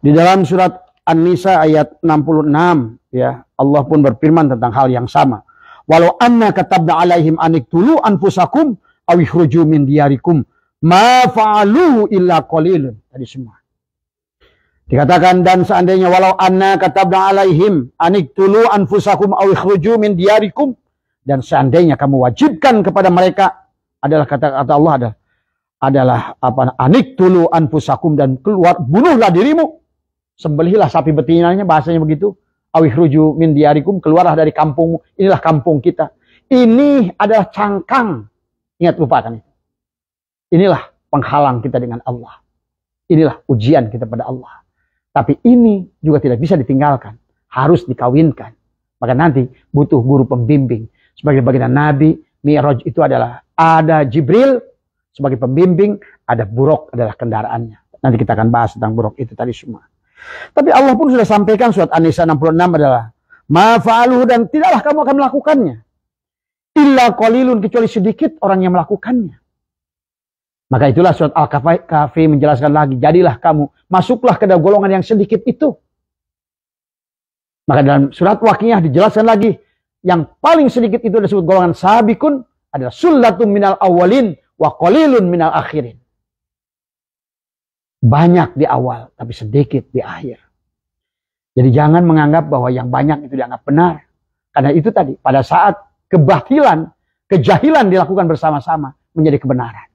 Di dalam surat An-Nisa ayat 66, ya, Allah pun berfirman tentang hal yang sama. Walau anna katabna alaihim aniktulu anfusakum aw ikhruju min diyarikum ma fa'aluhu illa qalilun. Tadi semua. Dikatakan dan seandainya walau anna katabna alaihim aniktulu anfusakum aw ikhruju min diyarikum, dan seandainya kamu wajibkan kepada mereka adalah kata Allah adalah apa, aniktulu anfusakum, dan keluar, bunuhlah dirimu, sembelihlah sapi betinanya, bahasanya begitu. Awihruju min diyarikum, keluarlah dari kampungmu. Inilah kampung kita. Ini adalah cangkang. Ingat, lupakan itu. Inilah penghalang kita dengan Allah. Inilah ujian kita pada Allah. Tapi ini juga tidak bisa ditinggalkan. Harus dikawinkan. Maka nanti butuh guru pembimbing. Sebagai baginda Nabi, Mi'raj itu adalah ada Jibril sebagai pembimbing, ada buruk adalah kendaraannya. Nanti kita akan bahas tentang buruk itu tadi semua. Tapi Allah pun sudah sampaikan surat An-Nisa 66 adalah ma fa'aluhu, dan tidaklah kamu akan melakukannya. Illa qalilun, kecuali sedikit orang yang melakukannya. Maka itulah surat Al-Kahfi menjelaskan lagi, jadilah kamu, masuklah ke dalam golongan yang sedikit itu. Maka dalam surat Waqiah dijelaskan lagi, yang paling sedikit itu disebut golongan sabikun adalah sullatum minal awwalin wa qalilun minal akhirin. Banyak di awal, tapi sedikit di akhir. Jadi jangan menganggap bahwa yang banyak itu dianggap benar. Karena itu tadi, pada saat kebatilan, kejahilan dilakukan bersama-sama menjadi kebenaran.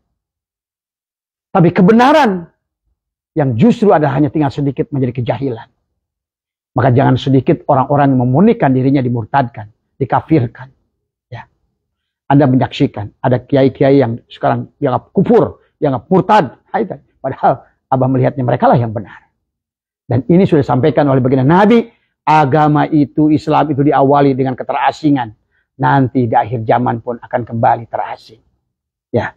Tapi kebenaran yang justru ada hanya tinggal sedikit menjadi kejahilan. Maka jangan sedikit orang-orang yang memurnikan dirinya dimurtadkan, dikafirkan. Ya. Anda menyaksikan ada kiai-kiai yang sekarang dianggap kufur, dianggap murtad. Padahal Abah melihatnya mereka lah yang benar. Dan ini sudah disampaikan oleh baginda Nabi, agama itu, Islam itu diawali dengan keterasingan. Nanti di akhir zaman pun akan kembali terasing. Ya.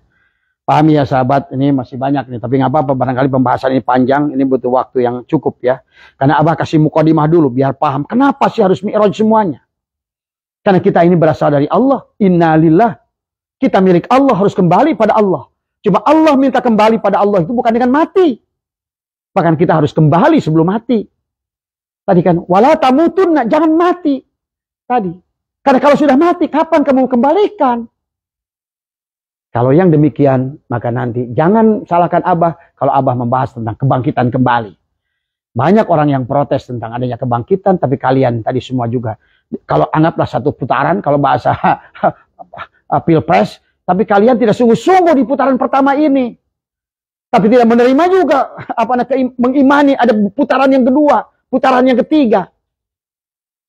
Pahami ya sahabat, ini masih banyak nih, tapi nggak apa-apa, barangkali pembahasan ini panjang, ini butuh waktu yang cukup ya. Karena Abah kasih mukadimah dulu biar paham kenapa sih harus mi'raj semuanya. Karena kita ini berasal dari Allah, innalillah. Kita milik Allah, harus kembali pada Allah. Cuma Allah minta kembali pada Allah itu bukan dengan mati. Bahkan kita harus kembali sebelum mati. Tadi kan, wala tamutunna, jangan mati. Tadi. Karena kalau sudah mati, kapan kamu kembalikan? Kalau yang demikian, maka nanti jangan salahkan Abah kalau Abah membahas tentang kebangkitan kembali. Banyak orang yang protes tentang adanya kebangkitan, tapi kalian tadi semua juga, kalau anggaplah satu putaran, kalau bahasa pilpres, tapi kalian tidak sungguh-sungguh di putaran pertama ini. Tapi tidak menerima juga, mengimani ada putaran yang kedua, putaran yang ketiga.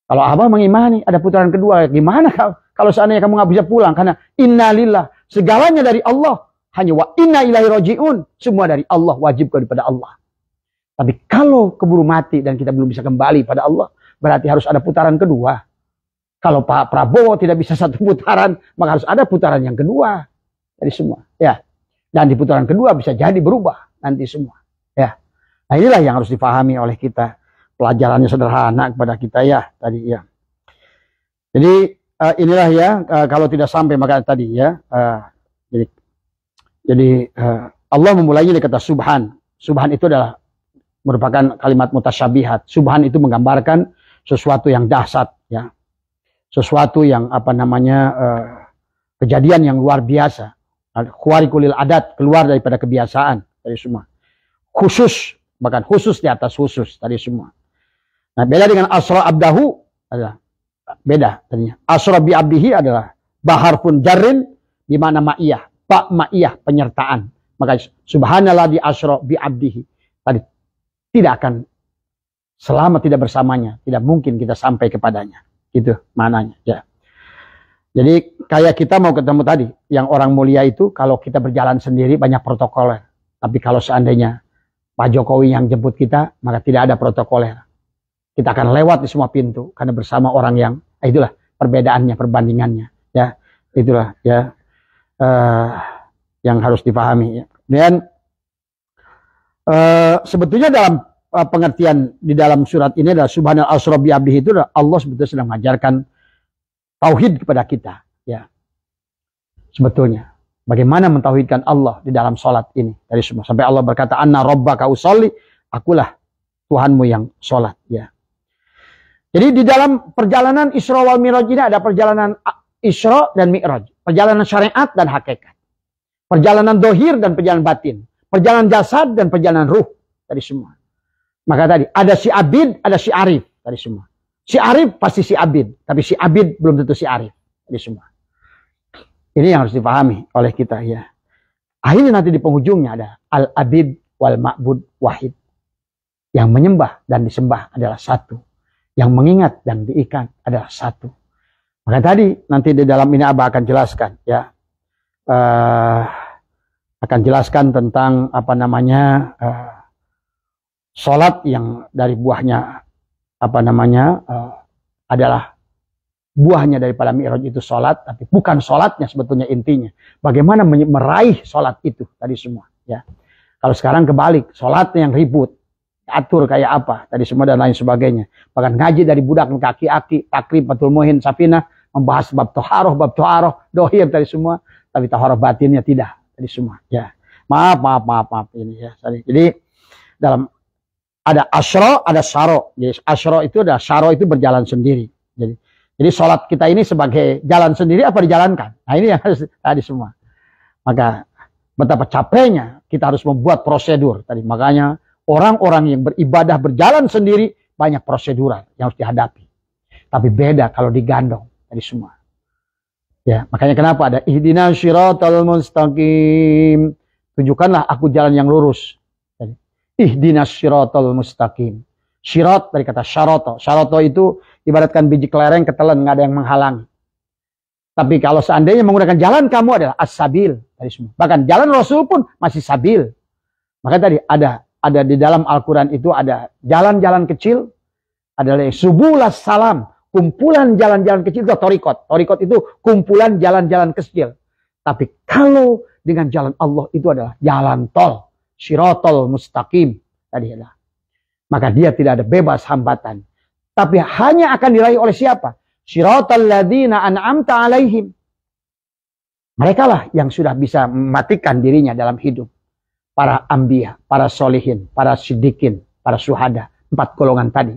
Kalau Abah mengimani ada putaran kedua, gimana kalau seandainya kamu nggak bisa pulang? Karena innalillah, segalanya dari Allah. Hanya wa inna ilaihi raji'un, semua dari Allah, wajib kepada Allah. Tapi kalau keburu mati dan kita belum bisa kembali pada Allah, berarti harus ada putaran kedua. Kalau Pak Prabowo tidak bisa satu putaran, maka harus ada putaran yang kedua dari semua. Ya. Dan di putaran kedua bisa jadi berubah nanti semua. Ya. Nah inilah yang harus difahami oleh kita. Pelajarannya sederhana kepada kita ya tadi ya. Jadi inilah ya kalau tidak sampai maka tadi ya. Jadi Allah memulainya dari kata subhan. Subhan itu adalah merupakan kalimat mutasyabihat. Subhan itu menggambarkan sesuatu yang dahsyat ya. Sesuatu yang kejadian yang luar biasa. Khawariqul adat, keluar daripada kebiasaan dari semua. Khusus, bahkan khusus di atas khusus tadi semua. Nah, beda dengan asra abdahu adalah beda tadinya. Asra bi abdihi adalah bahar pun jarrin di mana ma'iyah, pak ma'iyah penyertaan. Maka subhanallah di asra bi abdihi tadi tidak akan selama tidak bersamanya, tidak mungkin kita sampai kepadanya. Gitu maknanya ya. Jadi kayak kita mau ketemu tadi, yang orang mulia itu kalau kita berjalan sendiri banyak protokoler. Tapi kalau seandainya Pak Jokowi yang jemput kita, maka tidak ada protokoler. Kita akan lewat di semua pintu karena bersama orang yang itulah perbedaannya, perbandingannya. Ya, itulah ya yang harus dipahami. Ya. Dan sebetulnya dalam pengertian di dalam surat ini adalah subhanal asra bi abdihi itu adalah Allah sebetulnya sedang mengajarkan tauhid kepada kita, ya. Sebetulnya, bagaimana mentauhidkan Allah di dalam sholat ini dari semua. Sampai Allah berkata, Anna rabbaka usolli, akulah Tuhanmu yang sholat, ya. Jadi di dalam perjalanan Isra wal Mi'raj ini ada perjalanan Isra dan Mi'raj, perjalanan syariat dan hakikat, perjalanan dohir dan perjalanan batin, perjalanan jasad dan perjalanan ruh dari semua. Maka tadi ada si abid, ada si arif dari semua. Si Arif pasti si Abid, tapi si Abid belum tentu si Arif. Ini semua. Ini yang harus dipahami oleh kita ya. Akhirnya nanti di penghujungnya ada Al-Abid wal Ma'bud Wahid. Yang menyembah dan disembah adalah satu. Yang mengingat dan diingat adalah satu. Maka tadi nanti di dalam ini Abah akan jelaskan ya. Akan jelaskan tentang sholat yang dari buahnya adalah buahnya daripada Mi'raj itu sholat, tapi bukan sholatnya sebetulnya intinya. Bagaimana meraih sholat itu tadi semua. Ya. Kalau sekarang kebalik, sholatnya yang ribut, atur kayak apa tadi semua dan lain sebagainya. Bahkan ngaji dari budak kaki-aki, takrib, Fathul Muhin, Safinah, membahas bab toharoh, dohir tadi semua, tapi toharoh batinnya tidak tadi semua. Ya, maaf ini ya. Jadi dalam ada asyro, ada syaro. Jadi asyro itu ada, syaro itu berjalan sendiri. Jadi sholat kita ini sebagai jalan sendiri apa dijalankan? Nah ini yang harus tadi semua. Maka betapa capeknya kita harus membuat prosedur tadi. Makanya orang-orang yang beribadah berjalan sendiri banyak prosedural yang harus dihadapi. Tapi beda kalau digandong tadi semua. Ya, makanya kenapa ada ihdinas syiratal mustaqim. Tunjukkanlah aku jalan yang lurus. Ihdinas syiratal mustaqim. Syirat dari kata syaroto. Syaroto itu ibaratkan biji kelereng ketelan, nggak ada yang menghalangi. Tapi kalau seandainya menggunakan jalan kamu adalah as-sabil. Bahkan jalan Rasul pun masih sabil. Maka tadi ada di dalam Al-Quran itu ada jalan-jalan kecil. Adalah subulas salam. Kumpulan jalan-jalan kecil itu torikot. Torikot itu kumpulan jalan-jalan kecil. Tapi kalau dengan jalan Allah itu adalah jalan tol. Syiratal mustaqim tadi adalah. Maka dia tidak ada bebas hambatan. Tapi hanya akan diraih oleh siapa? Syiratal ladzina an'amta alaihim. Mereka lah yang sudah bisa mematikan dirinya dalam hidup. Para anbiya, para solihin, para siddiqin, para syuhada. 4 golongan tadi.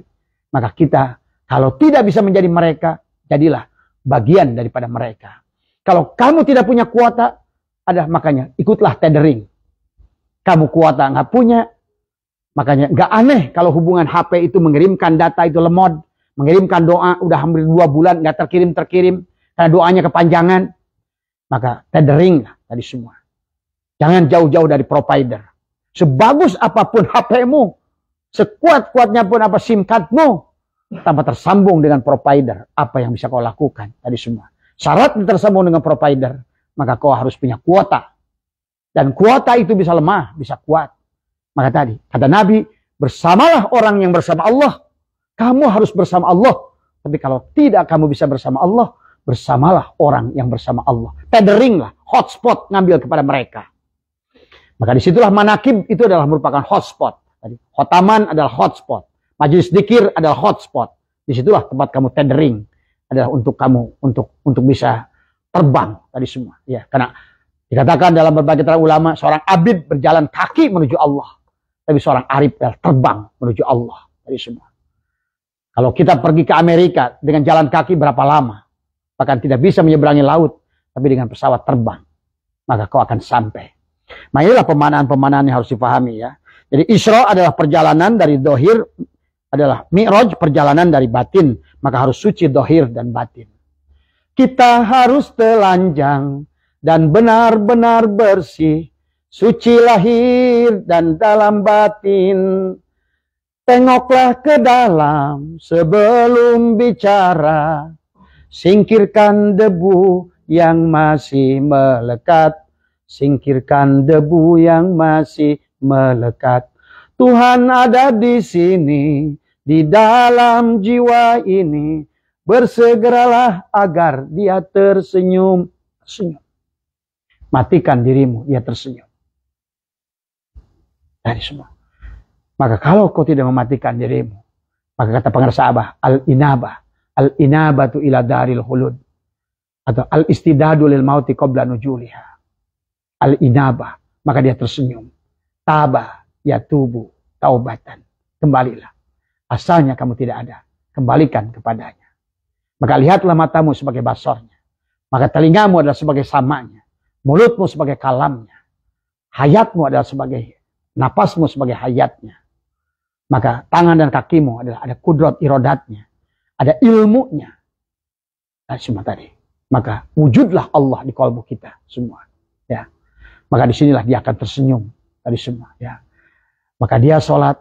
Maka kita kalau tidak bisa menjadi mereka, jadilah bagian daripada mereka. Kalau kamu tidak punya kuota, makanya ikutlah tethering. Kamu kuota nggak punya, Makanya nggak aneh kalau hubungan HP itu mengirimkan data itu lemot, mengirimkan doa udah hampir 2 bulan nggak terkirim karena doanya kepanjangan. Maka tethering lah tadi semua. Jangan jauh-jauh dari provider. Sebagus apapun HP-mu, sekuat-kuatnya pun apa SIM card-mu, tanpa tersambung dengan provider, apa yang bisa kau lakukan tadi semua. Syarat tersambung dengan provider, maka kau harus punya kuota. Dan kuota itu bisa lemah, bisa kuat. Maka tadi, kata Nabi, bersamalah orang yang bersama Allah. Kamu harus bersama Allah. Tapi kalau tidak kamu bisa bersama Allah, bersamalah orang yang bersama Allah. Tethering lah, hotspot ngambil kepada mereka. Maka disitulah manakib itu adalah merupakan hotspot. Tadi, khotaman adalah hotspot. Majelis dzikir adalah hotspot. Disitulah tempat kamu tethering. Adalah untuk kamu, untuk bisa terbang tadi semua. Ya, karena dikatakan dalam berbagai terang ulama, seorang abid berjalan kaki menuju Allah. Tapi seorang arif adalah terbang menuju Allah tadi semua. Kalau kita pergi ke Amerika dengan jalan kaki berapa lama? Bahkan tidak bisa menyeberangi laut. Tapi dengan pesawat terbang. Maka kau akan sampai. Nah inilah pemanaan-pemanaan yang harus dipahami ya. Jadi Isra adalah perjalanan dari dohir, adalah Mi'raj perjalanan dari batin. Maka harus suci dohir dan batin. Kita harus telanjang dan benar-benar bersih. Suci lahir dan dalam batin. Tengoklah ke dalam sebelum bicara. Singkirkan debu yang masih melekat. Singkirkan debu yang masih melekat. Tuhan ada di sini, di dalam jiwa ini. Bersegeralah agar dia tersenyum. Senyum. Matikan dirimu, dia tersenyum. Dari semua. Maka kalau kau tidak mematikan dirimu, maka kata pengarsa Abah, al-inabah. Al-inabatu ila daril khulud. Atau al-istidadu lil mauti qabla nujuliha. Al-inabah, maka dia tersenyum. Tabah, ya tubuh, taubatan. Kembalilah. Asalnya kamu tidak ada. Kembalikan kepadanya. Maka lihatlah matamu sebagai basornya. Maka telingamu adalah sebagai samanya. Mulutmu sebagai kalamnya. Hayatmu adalah sebagai, napasmu sebagai hayatnya. Maka tangan dan kakimu adalah ada kudrat irodatnya. Ada ilmunya. Dan semua tadi. Maka wujudlah Allah di kalbu kita semua. Ya. Maka disinilah dia akan tersenyum. Tadi semua. Ya. Maka dia sholat.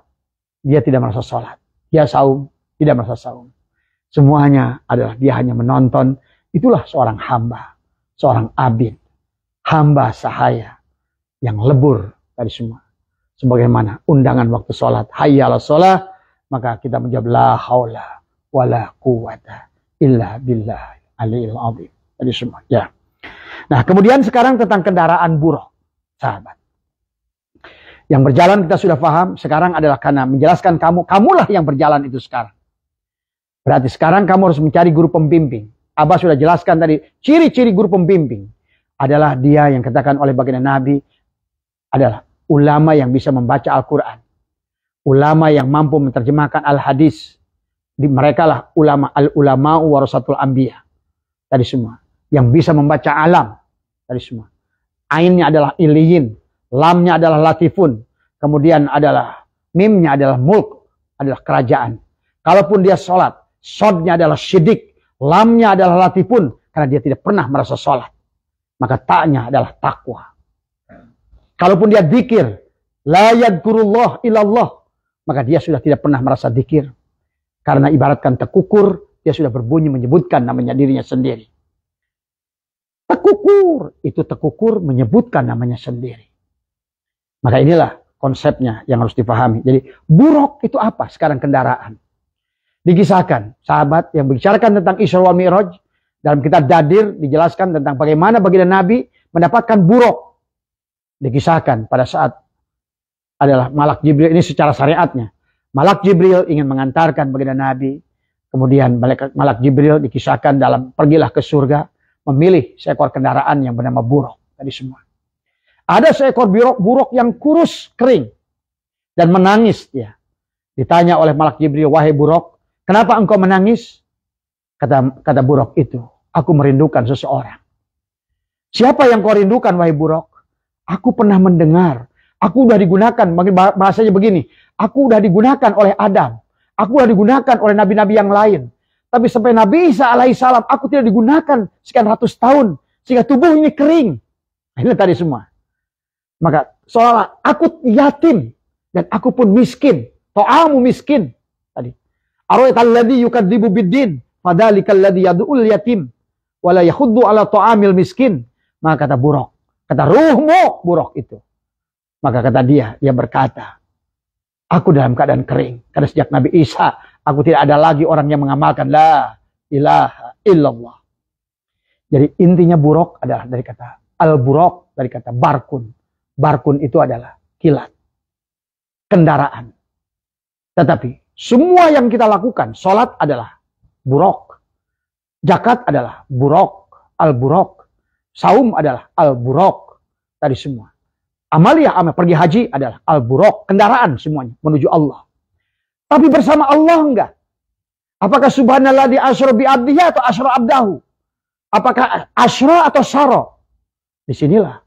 Dia tidak merasa sholat. Dia saum. Tidak merasa saum. Semuanya adalah dia hanya menonton. Itulah seorang hamba. Seorang abid. Hamba sahaya. Yang lebur. Tadi semua. Sebagaimana undangan waktu sholat. Hayya ala sholat. Maka kita menjawab la haula wala quwata illa billah aliyil azim. Tadi semua. Ya. Nah kemudian sekarang tentang kendaraan buruk. Sahabat. Yang berjalan kita sudah paham. Sekarang adalah karena menjelaskan kamulah yang berjalan itu sekarang. Berarti sekarang kamu harus mencari guru pembimbing. Abah sudah jelaskan tadi. Ciri-ciri guru pembimbing. Adalah dia yang katakan oleh baginda Nabi. Adalah ulama yang bisa membaca Al-Quran. Ulama yang mampu menerjemahkan Al-Hadis. Mereka lah ulama. Al-ulama'u warasatul anbiya. Tadi semua. Yang bisa membaca alam. Tadi semua. Ainnya adalah iliyin. Lamnya adalah latifun. Kemudian adalah mimnya adalah mulk. Adalah kerajaan. Kalaupun dia sholat. Sodnya adalah syidik. Lamnya adalah latifun. Karena dia tidak pernah merasa sholat. Maka taknya adalah takwa. Kalaupun dia dzikir. La yadkurullah ilallah. Maka dia sudah tidak pernah merasa dzikir. Karena ibaratkan tekukur. Dia sudah berbunyi menyebutkan namanya dirinya sendiri. Tekukur. Itu tekukur menyebutkan namanya sendiri. Maka inilah konsepnya yang harus dipahami. Jadi buruk itu apa sekarang kendaraan? Dikisahkan sahabat yang membicarakan tentang Isra wal Mi'raj. Dalam kitab Dadir dijelaskan tentang bagaimana baginda Nabi mendapatkan buruk. Dikisahkan pada saat adalah Malak Jibril ini secara syariatnya. Malak Jibril ingin mengantarkan baginda Nabi. Kemudian Malak Jibril dikisahkan dalam pergilah ke surga. Memilih seekor kendaraan yang bernama buruk. Tadi semua. Ada seekor buruk yang kurus, kering. Dan menangis dia. Ditanya oleh Malak Jibril, wahai buruk, kenapa engkau menangis? Kata buruk itu, aku merindukan seseorang. Siapa yang kau rindukan, wahai buruk? Aku pernah mendengar. Aku udah digunakan, bahasanya begini. Aku udah digunakan oleh Adam. Aku udah digunakan oleh nabi-nabi yang lain. Tapi sampai Nabi Isa alaihissalam, aku tidak digunakan sekian ratus tahun. Sehingga tubuh ini kering. Nah, ini tadi semua. Maka seolah aku yatim. Dan aku pun miskin. To'amu miskin. Tadi. Ara'aital ladzi yukadzibu biddin. Fadzalikal ladzi yad'ul yatim. Wala yahuddu ala to'amil miskin. Maka kata Buraq. Kata ruhmu Buraq itu. Maka kata dia berkata. Aku dalam keadaan kering. Karena sejak Nabi Isa, aku tidak ada lagi orang yang mengamalkan la ilaha illallah. Jadi intinya Buraq adalah dari kata al-buraq, dari kata barkun. Barkun itu adalah kilat. Kendaraan. Tetapi semua yang kita lakukan, sholat adalah buraq. Zakat adalah buraq, al-buraq. Saum adalah al-buraq. Tadi semua. Amaliyah, pergi haji adalah al-buraq, kendaraan semuanya menuju Allah. Tapi bersama Allah enggak. Apakah subhanalladzi asra bi abdihi atau asra abdahu? Apakah asra atau syara? Disinilah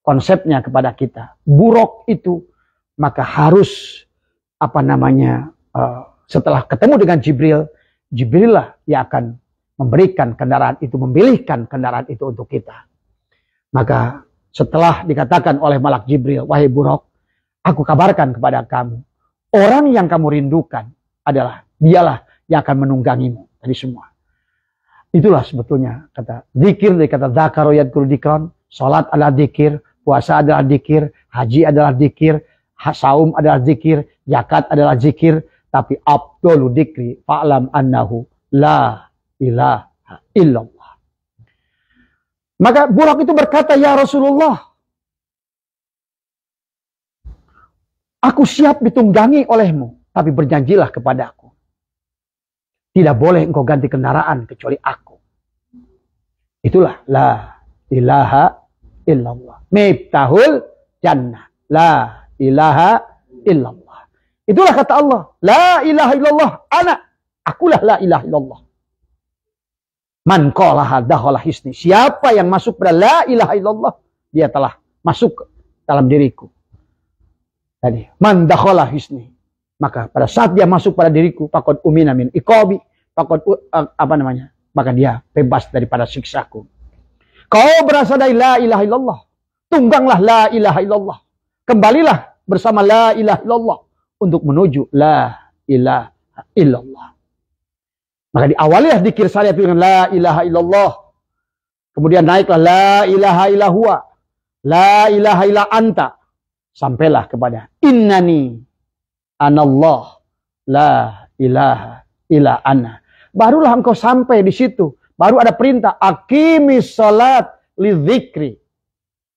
konsepnya kepada kita. Buraq itu maka harus setelah ketemu dengan Jibril, Jibril lah yang akan memberikan kendaraan itu, memilihkan kendaraan itu untuk kita. Maka setelah dikatakan oleh Malak Jibril, wahai Buraq, aku kabarkan kepada kamu, orang yang kamu rindukan adalah dialah yang akan menunggangimu. Tadi semua. Itulah sebetulnya kata zikir, dari kata dzakara yadhkuru dzikran, salat adalah zikir, puasa adalah zikir, haji adalah zikir, saum adalah zikir, zakat adalah zikir, tapi afdalu dzikri fa'lam annahu la ilaha illallah. Maka Buraq itu berkata, ya Rasulullah, aku siap ditunggangi olehmu, tapi berjanjilah kepadaku. Tidak boleh engkau ganti kendaraan kecuali aku. Itulah la ilaha illallah. Miftahul jannah. La ilaha illallah. Itulah kata Allah. La ilaha illallah. Akulah la ilaha illallah. Man qalaha dakhala hisni. Siapa yang masuk pada la ilaha illallah, dia telah masuk dalam diriku. Tadi, man dakhala hisni. Maka pada saat dia masuk pada diriku, faqad umina min iqabi, faqad maka dia bebas daripada siksaku. Kau berasal dari la ilaha illallah. Tungganglah la ilaha illallah. Kembalilah bersama la ilaha illallah untuk menuju la ilaha illallah. Maka diawalilah dzikir syariat dengan la ilaha illallah. Kemudian naiklah la ilaha illallah. La ilaha illa anta. Sampailah kepada innani anallah la ilaha illa ana. Barulah engkau sampai di situ. Baru ada perintah aqimis salat li dzikri.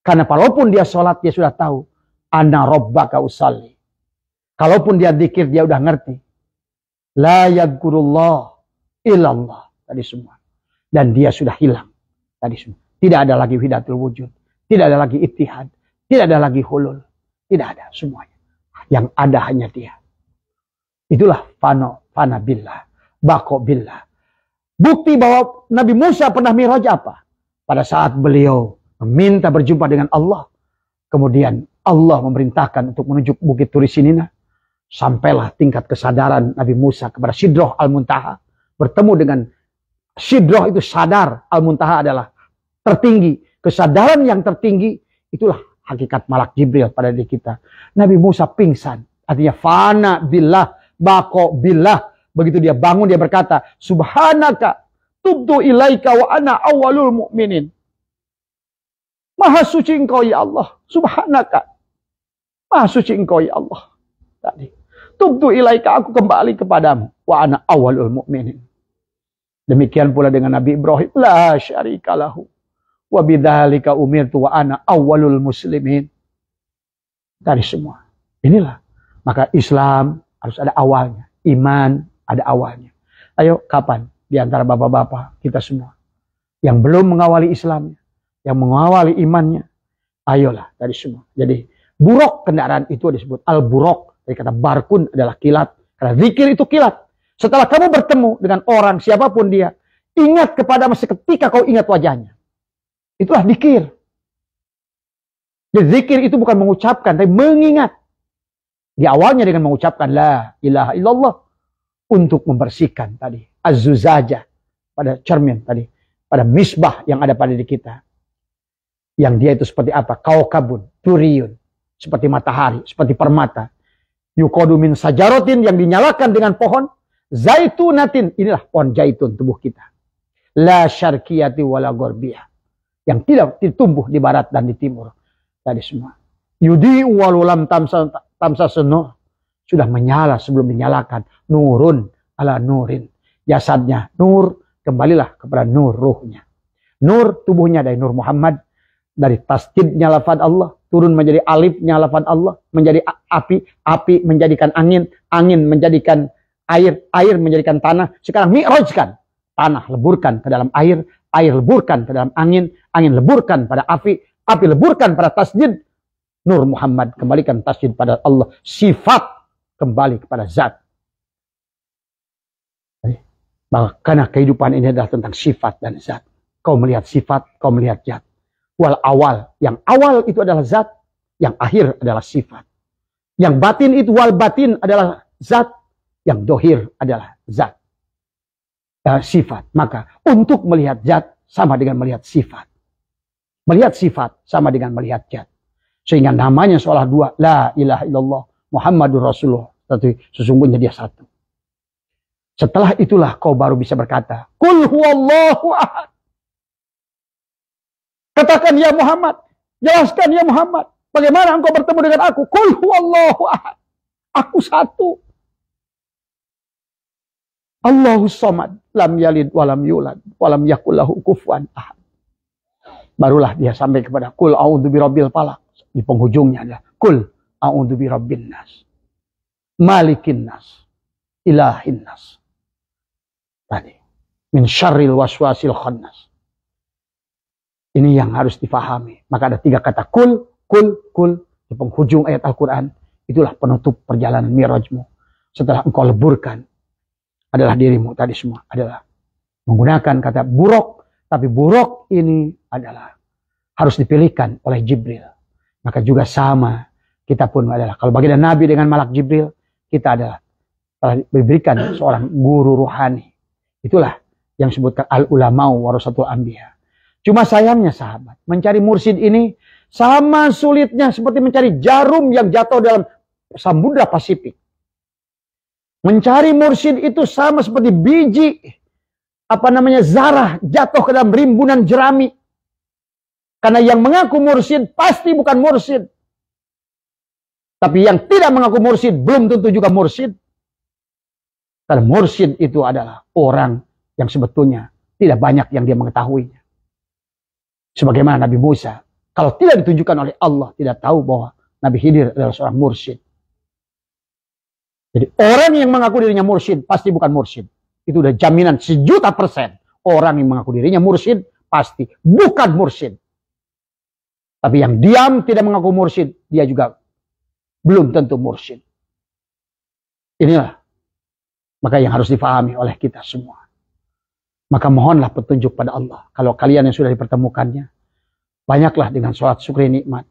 Karena walaupun dia salat dia sudah tahu ana rabbaka usalli. Kalaupun dia zikir dia udah ngerti. La yadhkurullah illallah. Tadi semua. Dan dia sudah hilang. Tadi semua. Tidak ada lagi wihidatul wujud. Tidak ada lagi ittihad. Tidak ada lagi hulul. Tidak ada semuanya. Yang ada hanya dia. Itulah fana billah. Bako billah. Bukti bahwa Nabi Musa pernah miraj apa? Pada saat beliau meminta berjumpa dengan Allah. Kemudian Allah memerintahkan untuk menuju Bukit Turi Sinina. Sampailah tingkat kesadaran Nabi Musa kepada Sidroh Al-Muntaha. Bertemu dengan Sidroh itu sadar. Al-Muntaha adalah tertinggi. Kesadaran yang tertinggi itulah hakikat Malak Jibril pada diri kita. Nabi Musa pingsan. Artinya fana billah, bako billah. Begitu dia bangun dia berkata, subhanaka tubtu ilaika wa ana awwalul mu'minin. Maha suci engkau ya Allah. Subhanaka. Maha suci engkau ya Allah. Tadi. Tubtu ilaika, aku kembali kepadamu. Wa ana awwalul mu'minin. Demikian pula dengan Nabi Ibrahim. La syarika lahu. Wa bidzalika umirtu wa ana awwalul muslimin. Dari semua. Inilah. Maka Islam harus ada awalnya. Iman ada awalnya. Ayo kapan di antara bapak-bapak kita semua yang belum mengawali Islamnya, yang mengawali imannya, ayolah dari semua. Jadi buraq kendaraan itu disebut al-buraq. Dari kata barkun adalah kilat. Karena zikir itu kilat. Setelah kamu bertemu dengan orang siapapun dia, ingat kepada seketika kau ingat wajahnya. Itulah zikir. Jadi zikir itu bukan mengucapkan, tapi mengingat. Di awalnya dengan mengucapkan la ilaha illallah untuk membersihkan tadi az-zuzaja pada cermin tadi, pada misbah yang ada pada diri kita. Yang dia itu seperti apa? Kaukabun, turiyun, seperti matahari, seperti permata. Yuqadu min sajarotin yang dinyalakan dengan pohon zaitunatin. Inilah pohon zaitun tubuh kita. La syarqiyati wala gharbiyah. Yang tidak tumbuh di barat dan di timur. Tadi semua. Yudi walulam tamsa senur. Sudah menyala sebelum dinyalakan. Nurun ala nurin. Jasadnya nur. Kembalilah kepada nur ruhnya. Nur tubuhnya dari Nur Muhammad. Dari tasdidnya lafaz Allah. Turun menjadi alifnya lafaz Allah. Menjadi api. Api menjadikan angin. Angin menjadikan air. Air menjadikan tanah. Sekarang mi'rajkan. Tanah leburkan ke dalam air. Air leburkan ke dalam angin. Angin leburkan pada api. Api leburkan pada tasdid. Nur Muhammad kembalikan tasdid pada Allah. Sifat kembali kepada zat. Karena kehidupan ini adalah tentang sifat dan zat. Kau melihat sifat, kau melihat zat. Wal awal. Yang awal itu adalah zat. Yang akhir adalah sifat. Yang batin itu wal batin adalah zat. Yang dohir adalah zat. Sifat. Maka untuk melihat zat sama dengan melihat sifat. Melihat sifat sama dengan melihat zat. Sehingga namanya seolah dua. La ilaha illallah Muhammadur Rasulullah. Tapi sesungguhnya dia satu. Setelah itulah kau baru bisa berkata. Qul huwallahu ahad. Katakan ya Muhammad. Jelaskan ya Muhammad. Bagaimana engkau bertemu dengan aku. Qul huwallahu ahad. Aku satu. Allahus samad. Lam yalid walam yulad. Walam yakullahu kufuwan ahad. Barulah dia sampai kepada. Qul a'udzu birabbil falaq. Di penghujungnya adalah kul a'udzu birabbin nas malikin nas ilahin nas tadi min syarril waswasil khannas. Ini yang harus difahami. Maka ada 3 kata kul di penghujung ayat Al-Quran. Itulah penutup perjalanan mi'rajmu. Setelah engkau leburkan adalah dirimu tadi semua adalah menggunakan kata buruk, tapi buruk ini adalah harus dipilihkan oleh Jibril. Maka juga sama, kita pun adalah, kalau baginda Nabi dengan Malak Jibril, kita adalah telah diberikan seorang guru ruhani. Itulah yang disebutkan al-ulama'u warasatul anbiya. Cuma sayangnya sahabat, mencari mursyid ini sama sulitnya seperti mencari jarum yang jatuh dalam samudra Pasifik. Mencari mursyid itu sama seperti biji, zarah jatuh ke dalam rimbunan jerami. Karena yang mengaku mursyid pasti bukan mursyid. Tapi yang tidak mengaku mursyid belum tentu juga mursyid. Karena mursyid itu adalah orang yang sebetulnya tidak banyak yang dia mengetahuinya. Sebagaimana Nabi Musa. Kalau tidak ditunjukkan oleh Allah, tidak tahu bahwa Nabi Khidir adalah seorang mursyid. Jadi orang yang mengaku dirinya mursyid pasti bukan mursyid. Itu udah jaminan 1.000.000%. Orang yang mengaku dirinya mursyid pasti bukan mursyid. Tapi yang diam tidak mengaku mursyid, dia juga belum tentu mursyid. Inilah maka yang harus difahami oleh kita semua. Maka mohonlah petunjuk pada Allah. Kalau kalian yang sudah dipertemukannya, banyaklah dengan sholat syukri nikmat.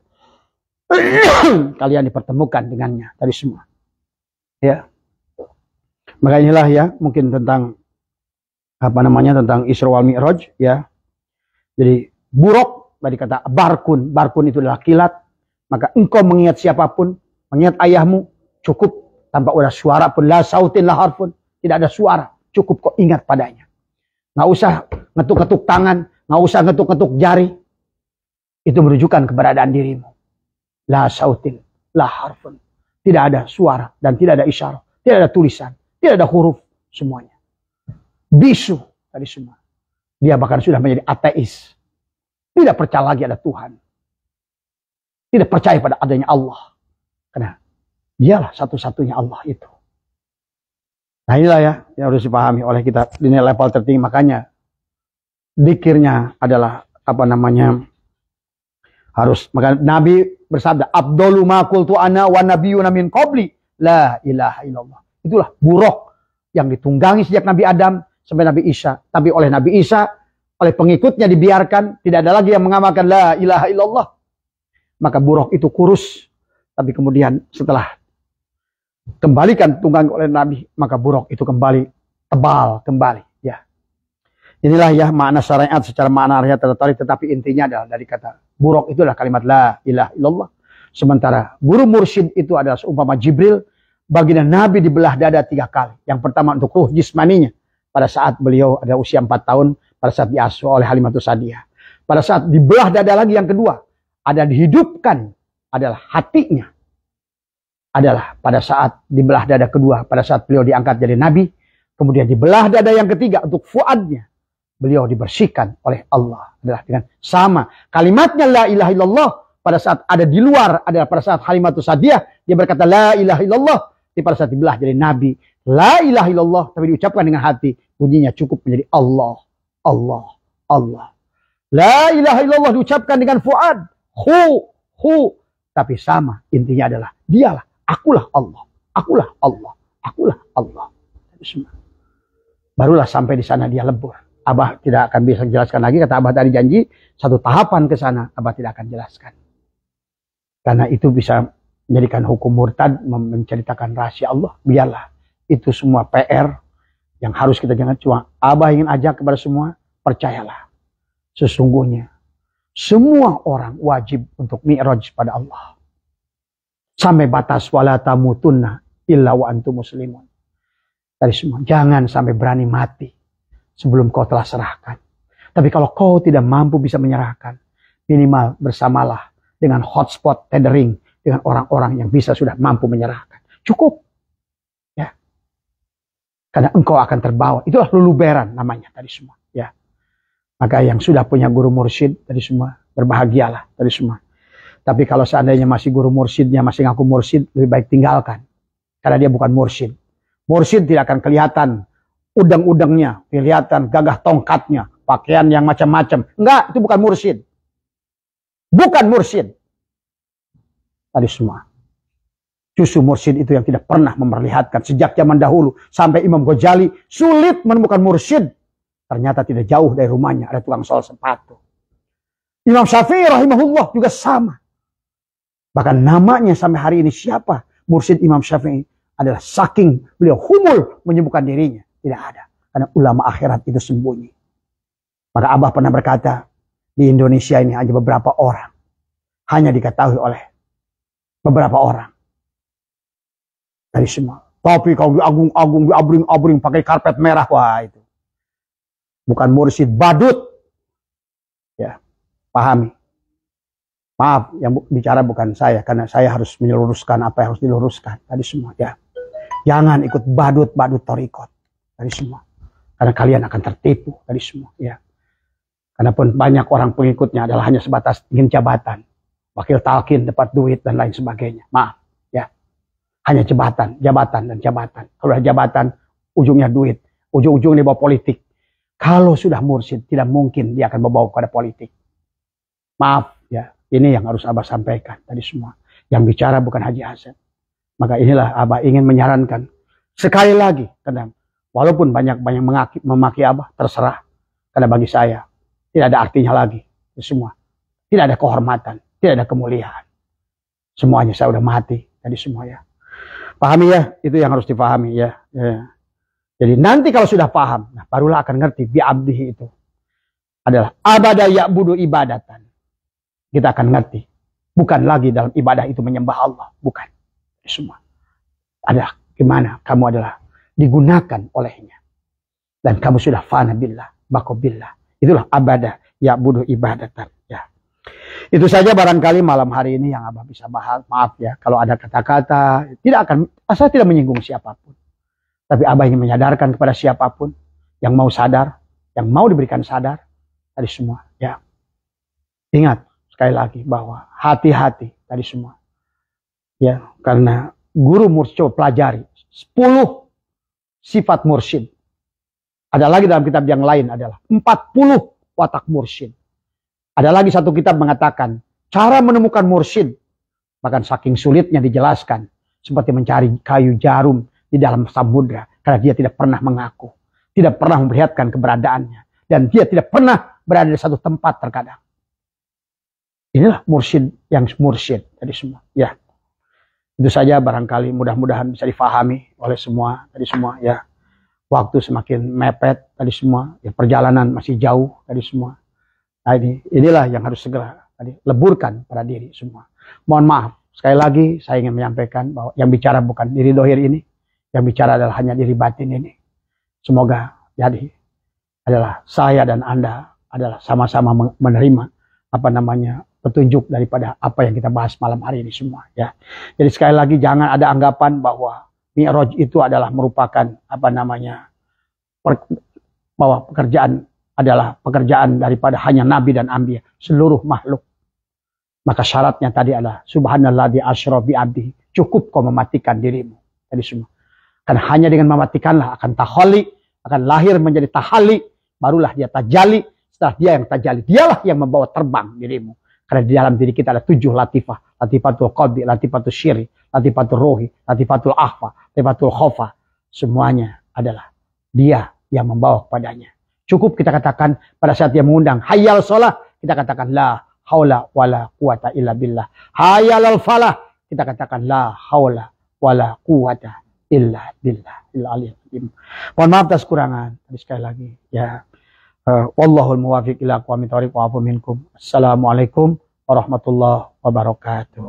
Kalian dipertemukan dengannya tadi semua. Ya. Maka inilah ya mungkin tentang tentang Isra wal Mi'raj ya. Jadi buruk tadi kata barkun itu adalah kilat. Maka engkau mengingat siapapun, mengingat ayahmu, cukup tanpa ada suara pun, la sautin la harfun, tidak ada suara, cukup kau ingat padanya. Nggak usah ngetuk-ngetuk tangan, nggak usah ngetuk-ngetuk jari. Itu menunjukkan keberadaan dirimu. La sautin la harfun, tidak ada suara dan tidak ada isyarat, tidak ada tulisan, tidak ada huruf, semuanya bisu tadi semua. Dia bahkan sudah menjadi ateis. Tidak percaya lagi ada Tuhan. Tidak percaya pada adanya Allah. Karena dialah satu-satunya Allah itu. Nah inilah ya yang harus dipahami oleh kita. Ini level tertinggi. Makanya dzikirnya adalah harus. Maka Nabi bersabda, Abdullu ma qultu ana wa nabiyyuna min qabli la ilaha illallah. Itulah buruk yang ditunggangi sejak Nabi Adam sampai Nabi Isa. Tapi oleh Nabi Isa, oleh pengikutnya dibiarkan, tidak ada lagi yang mengamalkan la ilaha illallah. Maka buruk itu kurus. Tapi kemudian setelah kembalikan tunggang oleh Nabi, maka buruk itu kembali tebal kembali. Ya, inilah ya makna syariat secara makna artinya tertarik, tetapi intinya adalah dari kata buruk itu adalah kalimat la ilaha illallah. Sementara guru mursyid itu adalah seumpama Jibril, baginda Nabi dibelah dada 3 kali. Yang pertama untuk ruh jismaninya pada saat beliau ada usia 4 tahun, pada saat diasuh oleh Halimatus Sa'diyah. Pada saat dibelah dada lagi yang kedua, ada dihidupkan adalah hatinya. Adalah pada saat dibelah dada kedua, pada saat beliau diangkat jadi nabi, kemudian dibelah dada yang ketiga untuk fuadnya. Beliau dibersihkan oleh Allah adalah dengan sama kalimatnya la ilaha illallah. Pada saat ada di luar adalah pada saat Halimatus Sa'diyah dia berkata la ilaha illallah. Tapi pada saat dibelah jadi nabi la ilaha illallah tapi diucapkan dengan hati, bunyinya cukup menjadi Allah, Allah, Allah. La ilaha illallah diucapkan dengan fuad, hu, tapi sama intinya adalah dialah, akulah Allah, akulah Allah, akulah Allah. Barulah sampai di sana dia lebur. Abah tidak akan bisa jelaskan lagi, kata Abah tadi janji 1 tahapan ke sana Abah tidak akan jelaskan. Karena itu bisa menjadikan hukum murtad, menceritakan rahasia Allah. Biarlah itu semua PR yang harus kita jangan. Cuma Abah ingin ajak kepada semua, percayalah. Sesungguhnya semua orang wajib untuk mi'raj pada Allah. Sampai batas wala tamutunna illa wa antum muslimun. Dari semua, jangan sampai berani mati sebelum kau telah serahkan. Tapi kalau kau tidak mampu bisa menyerahkan, minimal bersamalah dengan hotspot tethering dengan orang-orang yang bisa sudah mampu menyerahkan. Cukup. Ya. Karena engkau akan terbawa. Itulah luluberan namanya tadi semua. Ya. Maka yang sudah punya guru mursyid tadi semua, berbahagialah tadi semua. Tapi kalau seandainya masih guru mursyidnya masih ngaku mursyid, lebih baik tinggalkan. Karena dia bukan mursyid. Mursyid tidak akan kelihatan udang-udangnya, kelihatan gagah tongkatnya, pakaian yang macam-macam. Enggak, itu bukan mursyid. Bukan mursyid. Tadi semua. Justru mursyid itu yang tidak pernah memperlihatkan. Sejak zaman dahulu sampai Imam Ghazali sulit menemukan mursyid. Ternyata tidak jauh dari rumahnya ada tukang sol sepatu. Imam Syafi'i rahimahullah juga sama. Bahkan namanya sampai hari ini siapa? Mursyid Imam Syafi'i adalah saking beliau humul menyembuhkan dirinya. Tidak ada. Karena ulama akhirat itu sembunyi. Maka Abah pernah berkata, di Indonesia ini hanya beberapa orang. Hanya diketahui oleh beberapa orang. Dari semua. Tapi kalau diagung-agung, diabring-abring pakai karpet merah, wah itu. Bukan mursyid, badut. Ya, pahami. Maaf, yang bicara bukan saya. Karena saya harus meluruskan apa yang harus diluruskan. Tadi semua, ya. Jangan ikut badut-badut torikot. Tadi semua. Karena kalian akan tertipu. Tadi semua, ya. Karena pun banyak orang pengikutnya adalah hanya sebatas ingin jabatan. Wakil talqin, dapat duit, dan lain sebagainya. Maaf, ya. Hanya jabatan, dan jabatan. Kalau ada jabatan, ujungnya duit. Ujung-ujungnya bawa politik. Kalau sudah mursyid, tidak mungkin dia akan membawa kepada politik. Maaf, ya. Ini yang harus Abah sampaikan tadi semua. Yang bicara bukan Haji Hasan. Maka inilah Abah ingin menyarankan. Sekali lagi, kadang. Walaupun banyak memaki Abah, terserah. Karena bagi saya, tidak ada artinya lagi. Semua. Tidak ada kehormatan. Tidak ada kemuliaan. Semuanya saya udah mati. Tadi semua ya. Pahami ya. Itu yang harus dipahami ya. Jadi nanti kalau sudah paham. Nah, barulah akan ngerti. Bi'abdihi itu. Adalah abada ya'budu ibadatan. Kita akan ngerti. Bukan lagi dalam ibadah itu menyembah Allah. Bukan. Semua. Adalah gimana kamu adalah digunakan olehnya. Dan kamu sudah fana billah. Bako billah. Itulah abada ya'budu ibadatan. Ya. Itu saja barangkali malam hari ini yang Abah bisa bahas. Maaf ya. Kalau ada kata-kata. Saya tidak menyinggung siapapun. Tapi Abah ingin menyadarkan kepada siapapun. Yang mau sadar. Yang mau diberikan sadar. Tadi semua. Ya. Ingat. Sekali lagi bahwa hati-hati tadi semua. Ya, karena guru mursyid coba pelajari 10 sifat mursyid. Ada lagi dalam kitab yang lain adalah 40 watak mursyid. Ada lagi satu kitab mengatakan cara menemukan mursyid. Bahkan saking sulitnya dijelaskan seperti mencari kayu jarum di dalam samudra karena dia tidak pernah mengaku, tidak pernah memperlihatkan keberadaannya dan dia tidak pernah berada di satu tempat terkadang. Inilah mursyid yang mursyid tadi semua. Ya. Itu saja barangkali mudah-mudahan bisa difahami oleh semua tadi semua ya. Waktu semakin mepet tadi semua, ya perjalanan masih jauh tadi semua. Nah inilah yang harus segera tadi leburkan pada diri semua. Mohon maaf, sekali lagi saya ingin menyampaikan bahwa yang bicara bukan diri dohir ini, yang bicara adalah hanya diri batin ini. Semoga jadi adalah saya dan Anda adalah sama-sama menerima petunjuk daripada apa yang kita bahas malam hari ini semua ya. Jadi sekali lagi jangan ada anggapan bahwa Mi'raj itu adalah merupakan bahwa pekerjaan adalah pekerjaan daripada hanya nabi dan anbiya, seluruh makhluk. Maka syaratnya tadi adalah subhanalladzi asra bi abdihi. Cukup kau mematikan dirimu tadi semua. Kan hanya dengan mematikanlah akan tahalli, akan lahir menjadi tahalli, barulah dia tajalli. Setelah dia yang tajalli, dialah yang membawa terbang dirimu. Karena di dalam diri kita ada 7 latifah. Latifatul qalbi, latifatul syiri, latifatul rohi, latifatul akhfa, latifatul khofa. Semuanya adalah dia yang membawa kepadanya. Cukup kita katakan pada saat dia mengundang hayyal sholah, kita katakan la haula wala quwata illa billah. Hayyal al falah, kita katakan la haula wala quwata illa billah. Mohon maaf atas kurangan. Tadi sekali lagi ya. Wallahul muwafiq ila aqwamit thoriq wa afu minkum. Assalamualaikum warahmatullahi wabarakatuh.